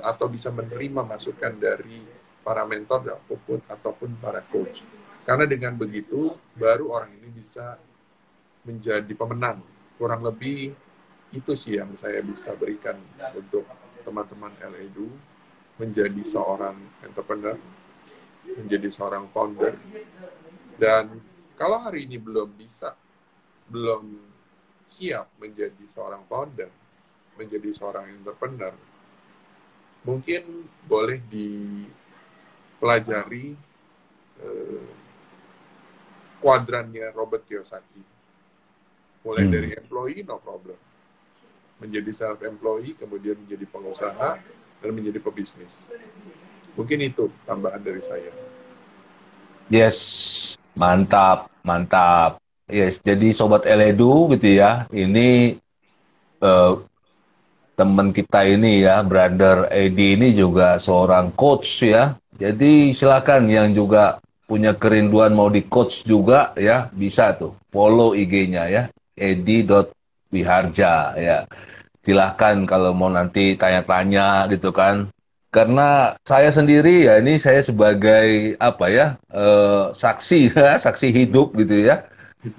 atau bisa menerima masukan dari para mentor ataupun para coach. Karena dengan begitu, baru orang ini bisa menjadi pemenang. Kurang lebih itu sih yang saya bisa berikan untuk teman-teman LEDU, menjadi seorang entrepreneur, menjadi seorang founder. Dan kalau hari ini belum siap menjadi seorang founder, menjadi seorang entrepreneur, mungkin boleh dipelajari kuadrannya Robert Kiyosaki. Mulai dari employee, no problem. Menjadi self-employee, kemudian menjadi pengusaha, dan menjadi pebisnis. Mungkin itu tambahan dari saya.
Yes, mantap, mantap. Yes, jadi Sobat LEDU gitu ya, ini teman kita ini ya, Brother Edi ini juga seorang coach ya. Jadi silakan yang juga punya kerinduan mau di coach juga ya, bisa tuh. Follow IG-nya ya, edi.wiharja ya. Silahkan kalau mau nanti tanya-tanya gitu kan. Karena saya sendiri ya ini saya sebagai apa ya saksi ya, saksi hidup gitu ya.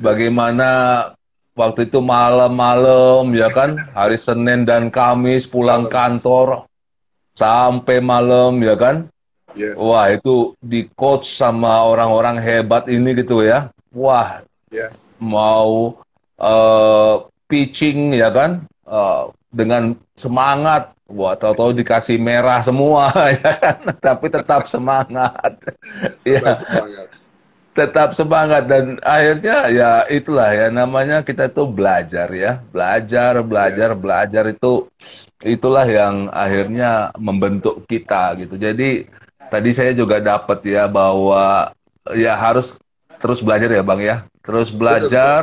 Bagaimana waktu itu malam-malam ya kan, hari Senin dan Kamis pulang
Malam.
kantor sampai malam ya kan.
Yes.
Wah itu di coach sama orang-orang hebat ini gitu ya. Wah
Yes.
mau pitching ya kan dengan semangat, wah tahu-tahu dikasih merah semua ya kan, tapi tetap semangat
Tetap
ya,
semangat.
tetap semangat dan akhirnya ya itulah ya namanya kita tuh belajar ya, belajar belajar
Yes.
belajar itu itulah yang akhirnya membentuk kita gitu. Jadi tadi saya juga dapat ya bahwa ya harus terus belajar ya Bang ya, terus
Betul, betul.
belajar.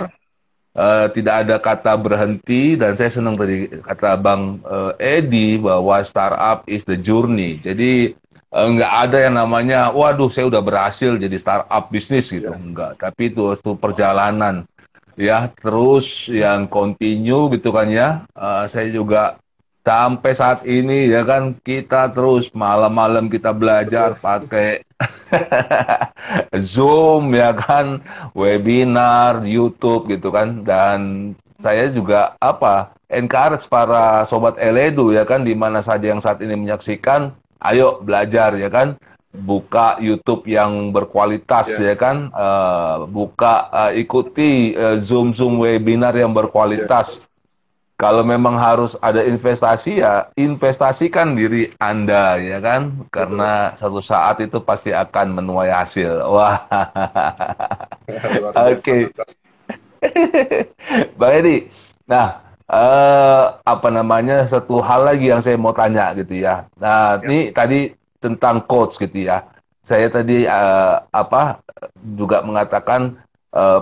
Tidak ada kata berhenti dan saya senang tadi kata Bang Edi bahwa startup is the journey. Jadi nggak ada yang namanya, waduh saya udah berhasil jadi startup bisnis gitu,
Yes.
enggak. Tapi itu perjalanan ya terus yang continue gitu kan ya. Saya juga sampai saat ini ya kan kita terus malam-malam kita belajar
Betul.
pakai Zoom ya kan, webinar, YouTube gitu kan. Dan saya juga apa encourage para sobat Eledu ya kan di mana saja yang saat ini menyaksikan, ayo belajar ya kan. Buka YouTube yang berkualitas ya
Yes.
kan, ikuti Zoom webinar yang
Yes.
berkualitas. Kalau memang harus ada investasi ya investasikan diri Anda ya kan
Betul.
karena suatu saat itu pasti akan menuai hasil. Wah.
Luar biasa,
Oke.
mantap.
Bang Edi. Nah, apa namanya satu hal lagi yang saya mau tanya gitu ya. Nah,
Ya.
ini tadi tentang coach gitu ya. Saya tadi apa juga mengatakan eh,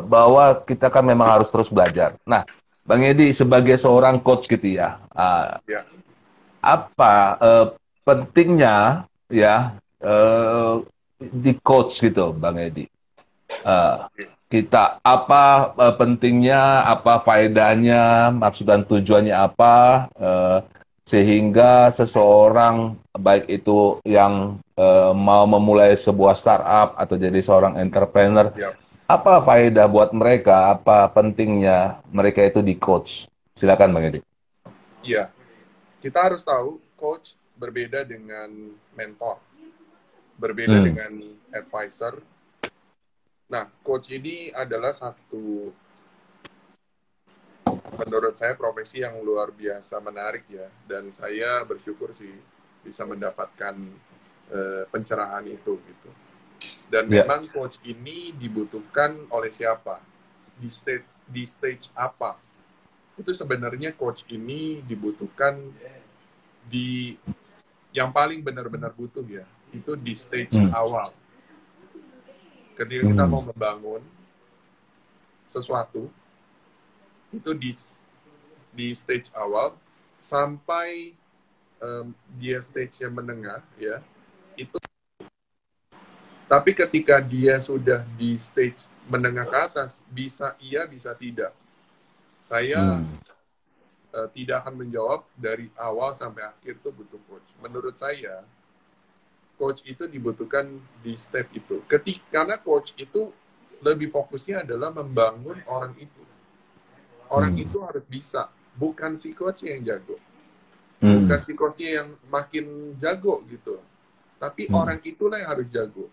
bahwa kita kan memang harus terus belajar. Nah, Bang Edi sebagai seorang coach gitu ya,
Ya.
apa pentingnya ya di coach gitu, Bang Edi? Eh, kita apa pentingnya, apa faedahnya, maksud dan tujuannya apa, sehingga seseorang baik itu yang mau memulai sebuah startup atau jadi seorang entrepreneur,
Ya.
apa faedah buat mereka, apa pentingnya mereka itu di coach? Silakan Bang Edi.
Iya. Kita harus tahu coach berbeda dengan mentor, berbeda
Hmm.
dengan advisor. Nah, coach ini adalah satu, menurut saya, profesi yang luar biasa menarik ya. Dan saya bersyukur sih bisa mendapatkan pencerahan itu gitu. Dan
Ya.
memang coach ini dibutuhkan oleh siapa? Di stage apa? Itu sebenarnya coach ini dibutuhkan di yang paling benar-benar butuh ya. Itu di stage
Hmm.
awal. Ketika kita mau
Hmm.
membangun sesuatu, itu di stage awal sampai dia stage yang menengah ya itu, tapi ketika dia sudah di stage menengah ke atas bisa iya bisa tidak, saya
Hmm.
tidak akan menjawab dari awal sampai akhir itu butuh coach. Menurut saya coach itu dibutuhkan di step itu, karena coach itu lebih fokusnya adalah membangun orang itu. Orang itu harus bisa, bukan si coach yang jago. Bukan si coachnya yang makin jago gitu. Tapi orang itulah yang harus jago.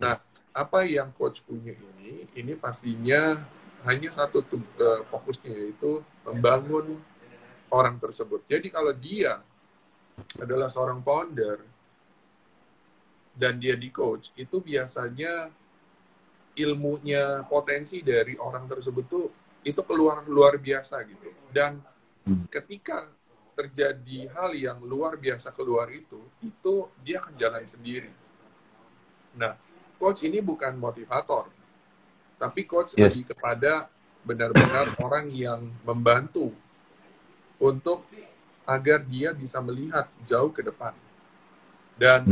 Nah, apa yang coach punya ini pastinya hanya satu fokusnya, yaitu membangun orang tersebut. Jadi kalau dia adalah seorang founder dan dia di coach, itu biasanya ilmunya, potensi dari orang tersebut tuh itu keluar luar biasa gitu. Dan ketika terjadi hal yang luar biasa keluar itu dia akan jalan sendiri. Nah, coach ini bukan motivator, tapi coach
Yes.
lebih kepada benar-benar orang yang membantu untuk agar dia bisa melihat jauh ke depan dan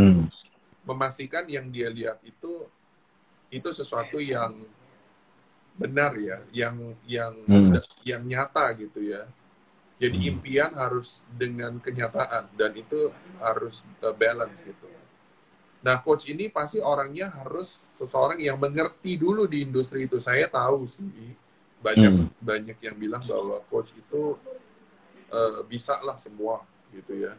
memastikan yang dia lihat itu itu sesuatu yang benar ya,
Hmm.
yang nyata gitu ya. Jadi
Hmm.
impian harus dengan kenyataan dan itu harus balance gitu. Nah, coach ini pasti orangnya harus seseorang yang mengerti dulu di industri itu. Saya tahu sih banyak
Hmm.
banyak yang bilang bahwa coach itu bisa lah semua gitu ya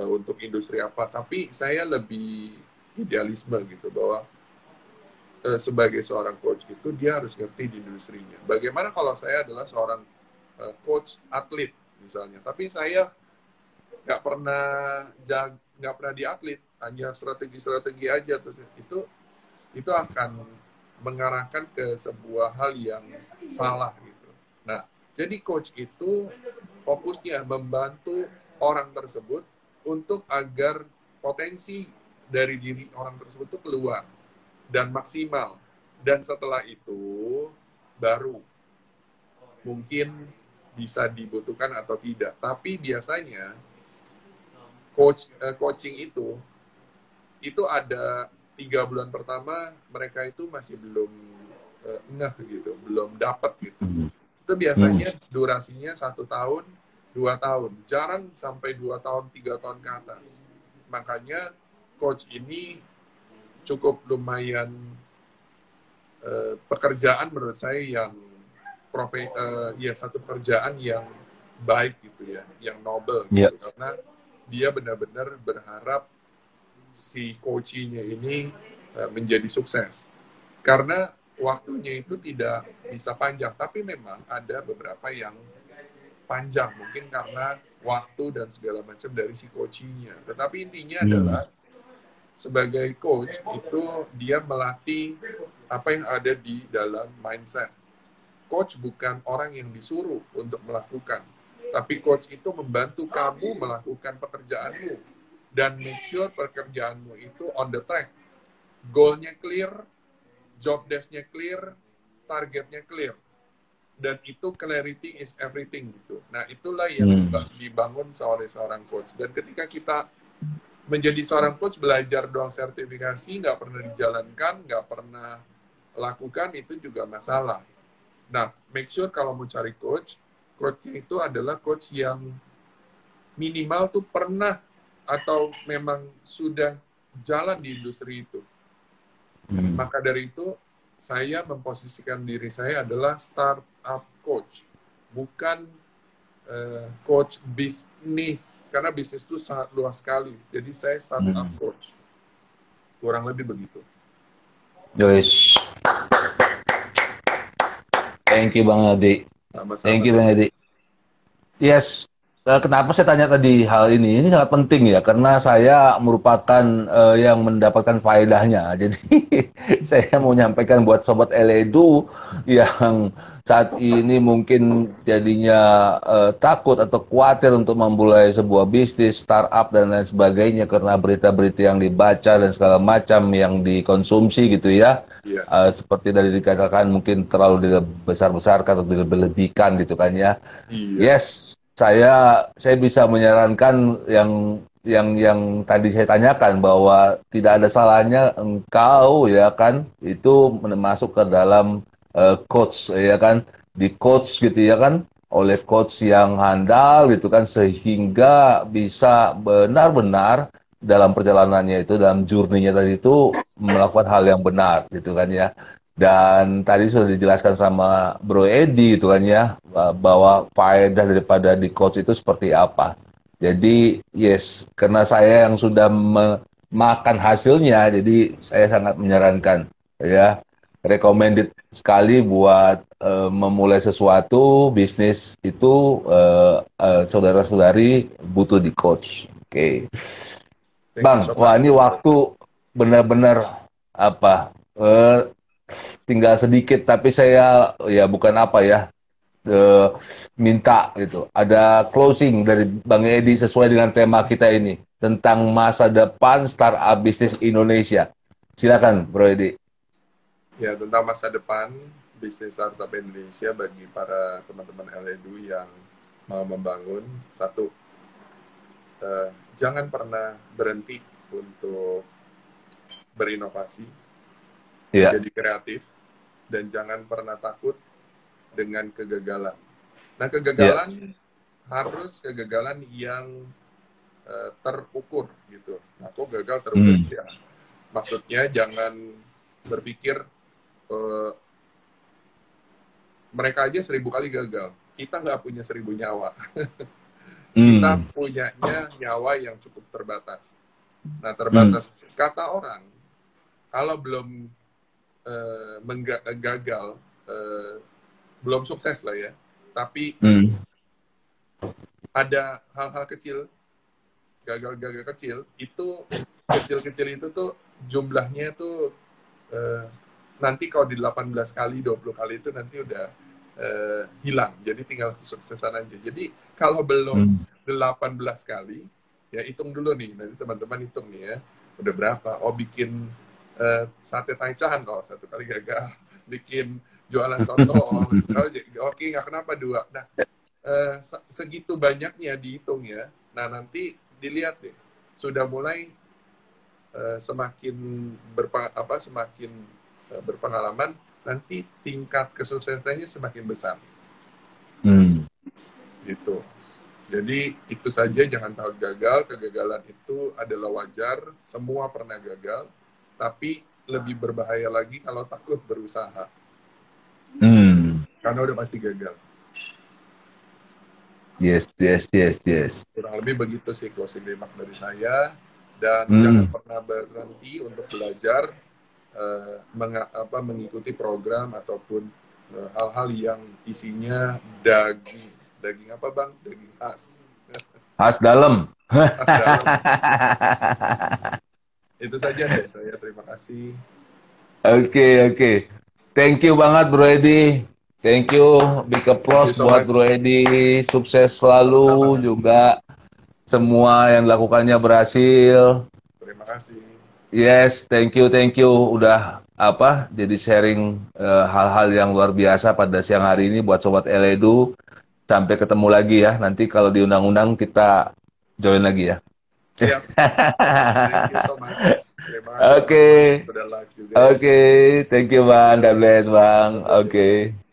untuk industri apa. Tapi saya lebih idealisme gitu bahwa sebagai seorang coach itu dia harus ngerti di industrinya. Bagaimana kalau saya adalah seorang coach atlet misalnya, tapi saya nggak pernah di atlet, hanya strategi-strategi aja terus itu akan mengarahkan ke sebuah hal yang salah gitu. Nah, jadi coach itu fokusnya membantu orang tersebut untuk agar potensi dari diri orang tersebut itu keluar dan maksimal. Dan setelah itu baru mungkin bisa dibutuhkan atau tidak. Tapi biasanya coaching itu ada 3 bulan pertama mereka itu masih belum ngeh gitu, belum dapat gitu.
Hmm.
Itu
Hmm.
biasanya durasinya 1 tahun, 2 tahun, jarang sampai 2 tahun, 3 tahun ke atas. Makanya coach ini cukup lumayan pekerjaan menurut saya yang ya satu pekerjaan yang baik gitu ya, yang noble
Ya.
gitu karena dia benar-benar berharap si coaching-nya ini menjadi sukses. Karena waktunya itu tidak bisa panjang, tapi memang ada beberapa yang panjang, mungkin karena waktu dan segala macam dari si coaching-nya. Tetapi intinya
Hmm.
adalah sebagai coach itu dia melatih apa yang ada di dalam mindset. Coach bukan orang yang disuruh untuk melakukan, tapi coach itu membantu kamu melakukan pekerjaanmu dan make sure pekerjaanmu itu on the track. Goalnya clear, job desk-nya clear, targetnya clear. Dan itu clarity is everything gitu. Nah, itulah yang
Hmm.
dibangun oleh seorang coach. Dan ketika kita menjadi seorang coach, belajar doang sertifikasi, nggak pernah dijalankan, nggak pernah lakukan, itu juga masalah. Nah, make sure kalau mau cari coach, coachnya itu adalah coach yang minimal tuh pernah atau memang sudah jalan di industri itu.
Hmm.
Maka dari itu, saya memposisikan diri saya adalah startup coach, bukan coach bisnis, karena bisnis itu sangat luas sekali. Jadi saya startup
Hmm.
coach, kurang lebih begitu.
Joyce, thank you Bang Adi. Thank
Sama-sama.
you Bang Adi. Yes. Kenapa saya tanya tadi hal ini? Ini sangat penting ya, karena saya merupakan yang mendapatkan faedahnya. Jadi saya mau nyampaikan buat sobat Eledu yang saat ini mungkin jadinya takut atau khawatir untuk memulai sebuah bisnis, startup dan lain sebagainya karena berita-berita yang dibaca dan segala macam yang dikonsumsi gitu ya.
Iya.
Seperti dari dikatakan mungkin terlalu dibesar-besarkan atau dilebih-lebihkan gitu kan ya.
Iya.
Yes, saya bisa menyarankan yang tadi saya tanyakan bahwa tidak ada salahnya engkau ya kan itu masuk ke dalam coach ya kan di coach gitu ya kan oleh coach yang handal gitu kan sehingga bisa benar-benar dalam perjalanannya itu dalam journey-nya tadi itu melakukan hal yang benar gitu kan ya. Dan tadi sudah dijelaskan sama Bro Edi gitu kan ya, bahwa faedah daripada di coach itu seperti apa. Jadi, yes, karena saya yang sudah makan hasilnya, jadi saya sangat menyarankan ya, recommended sekali buat memulai sesuatu bisnis itu saudara-saudari butuh di coach. Oke.
Thank you
Bang,
so
wah
much.
ini waktu benar-benar apa? Tinggal sedikit, tapi saya ya bukan apa ya eh, minta gitu. Ada closing dari Bang Edi sesuai dengan tema kita ini tentang masa depan startup bisnis Indonesia. Silakan, Bro Edi.
Ya, tentang masa depan bisnis startup Indonesia bagi para teman-teman LEDU yang mau membangun, satu, jangan pernah berhenti untuk berinovasi.
Iya.
menjadi kreatif, dan jangan pernah takut dengan kegagalan. Nah,
Iya.
kegagalan harus kegagalan yang terukur gitu. Nah, kok gagal terukur
Hmm.
ya? Maksudnya jangan berpikir eh, mereka aja 1000 kali gagal. Kita nggak punya 1000 nyawa. Kita
Hmm.
punyanya nyawa yang cukup terbatas. Nah,
Hmm.
terbatas kata orang, kalau belum gagal, belum sukses lah ya, tapi
Hmm.
ada hal-hal kecil, gagal-gagal kecil, itu kecil-kecil itu tuh jumlahnya tuh nanti kalau di 18 kali, 20 kali itu nanti udah hilang. Jadi tinggal kesuksesan aja. Jadi kalau belum
Hmm.
18 kali, ya hitung dulu nih. Nanti teman-teman hitung nih ya. Udah berapa? Oh, bikin sate taichan, oh 1 kali gagal. Bikin jualan soto, oh, oke, nggak kenapa 2. Nah, segitu banyaknya dihitung ya. Nah, nanti dilihat deh. Sudah mulai semakin semakin berpengalaman, nanti tingkat kesuksesannya semakin besar.
Hmm.
Gitu. Jadi itu saja, jangan takut gagal. Kegagalan itu adalah wajar. Semua pernah gagal. Tapi lebih berbahaya lagi kalau takut berusaha.
Hmm.
Karena udah pasti gagal.
Yes, yes, yes, yes.
Kurang lebih begitu sih closing remark dari saya. Dan jangan
Hmm.
pernah berhenti untuk belajar, mengikuti program ataupun hal-hal yang isinya daging. Daging apa, Bang? Daging as.
Khas dalam.
As dalam. Itu saja dari saya. Terima kasih.
Oke, oke. Thank you banget Bro Edi. Thank you. Big
Thank
applause
you so
buat
much.
Bro Edi. Sukses selalu
Sama-sama.
juga. Semua yang dilakukannya berhasil.
Terima kasih.
Yes, thank you udah jadi sharing hal-hal yang luar biasa pada siang hari ini buat Sobat Eledu. Sampai ketemu lagi ya. Nanti kalau di undang-undang kita join lagi ya.
Siap. Thank you so much. Terima kasih
Oke,
teman-teman yang sudah live juga ya.
oke. Thank you
Thank
Bang.
you.
God bless Bang.
God bless
Oke.
you.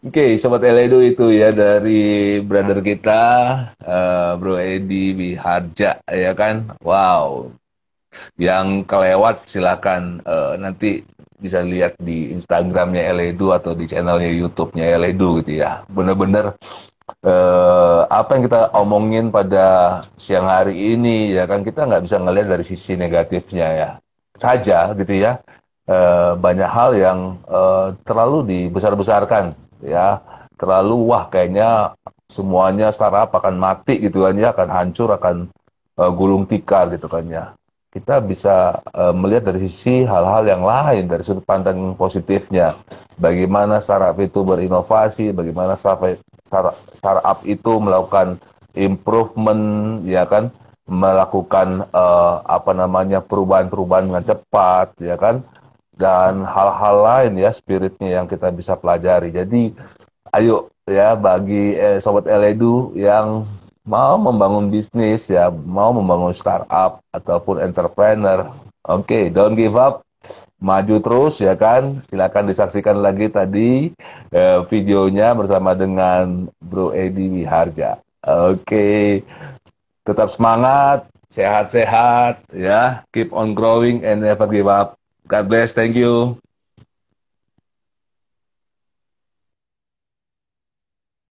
Oke, Sobat Eledu itu ya dari brother kita, Bro Edi Wiharja, ya kan? Wow, yang kelewat silakan nanti bisa lihat di Instagramnya Eledu atau di channelnya YouTube-nya Eledu gitu ya. Bener-bener apa yang kita omongin pada siang hari ini ya kan kita nggak bisa ngelihat dari sisi negatifnya ya saja gitu ya. Banyak hal yang terlalu dibesar-besarkan ya, terlalu wah kayaknya semuanya startup akan mati gitu kan ya, akan hancur, akan gulung tikar gitu kan ya. Kita bisa melihat dari sisi hal-hal yang lain, dari sudut pandang positifnya. Bagaimana startup itu berinovasi, bagaimana startup itu melakukan improvement, ya kan, melakukan perubahan-perubahan dengan cepat, ya kan, dan hal-hal lain ya spiritnya yang kita bisa pelajari. Jadi ayo ya bagi sobat Eledu yang mau membangun bisnis ya, mau membangun startup ataupun entrepreneur, oke, don't give up, maju terus ya kan. Silakan disaksikan lagi tadi videonya bersama dengan Bro Edi Wiharja. Oke, tetap semangat, sehat-sehat ya, keep on growing and never give up. God bless, thank you.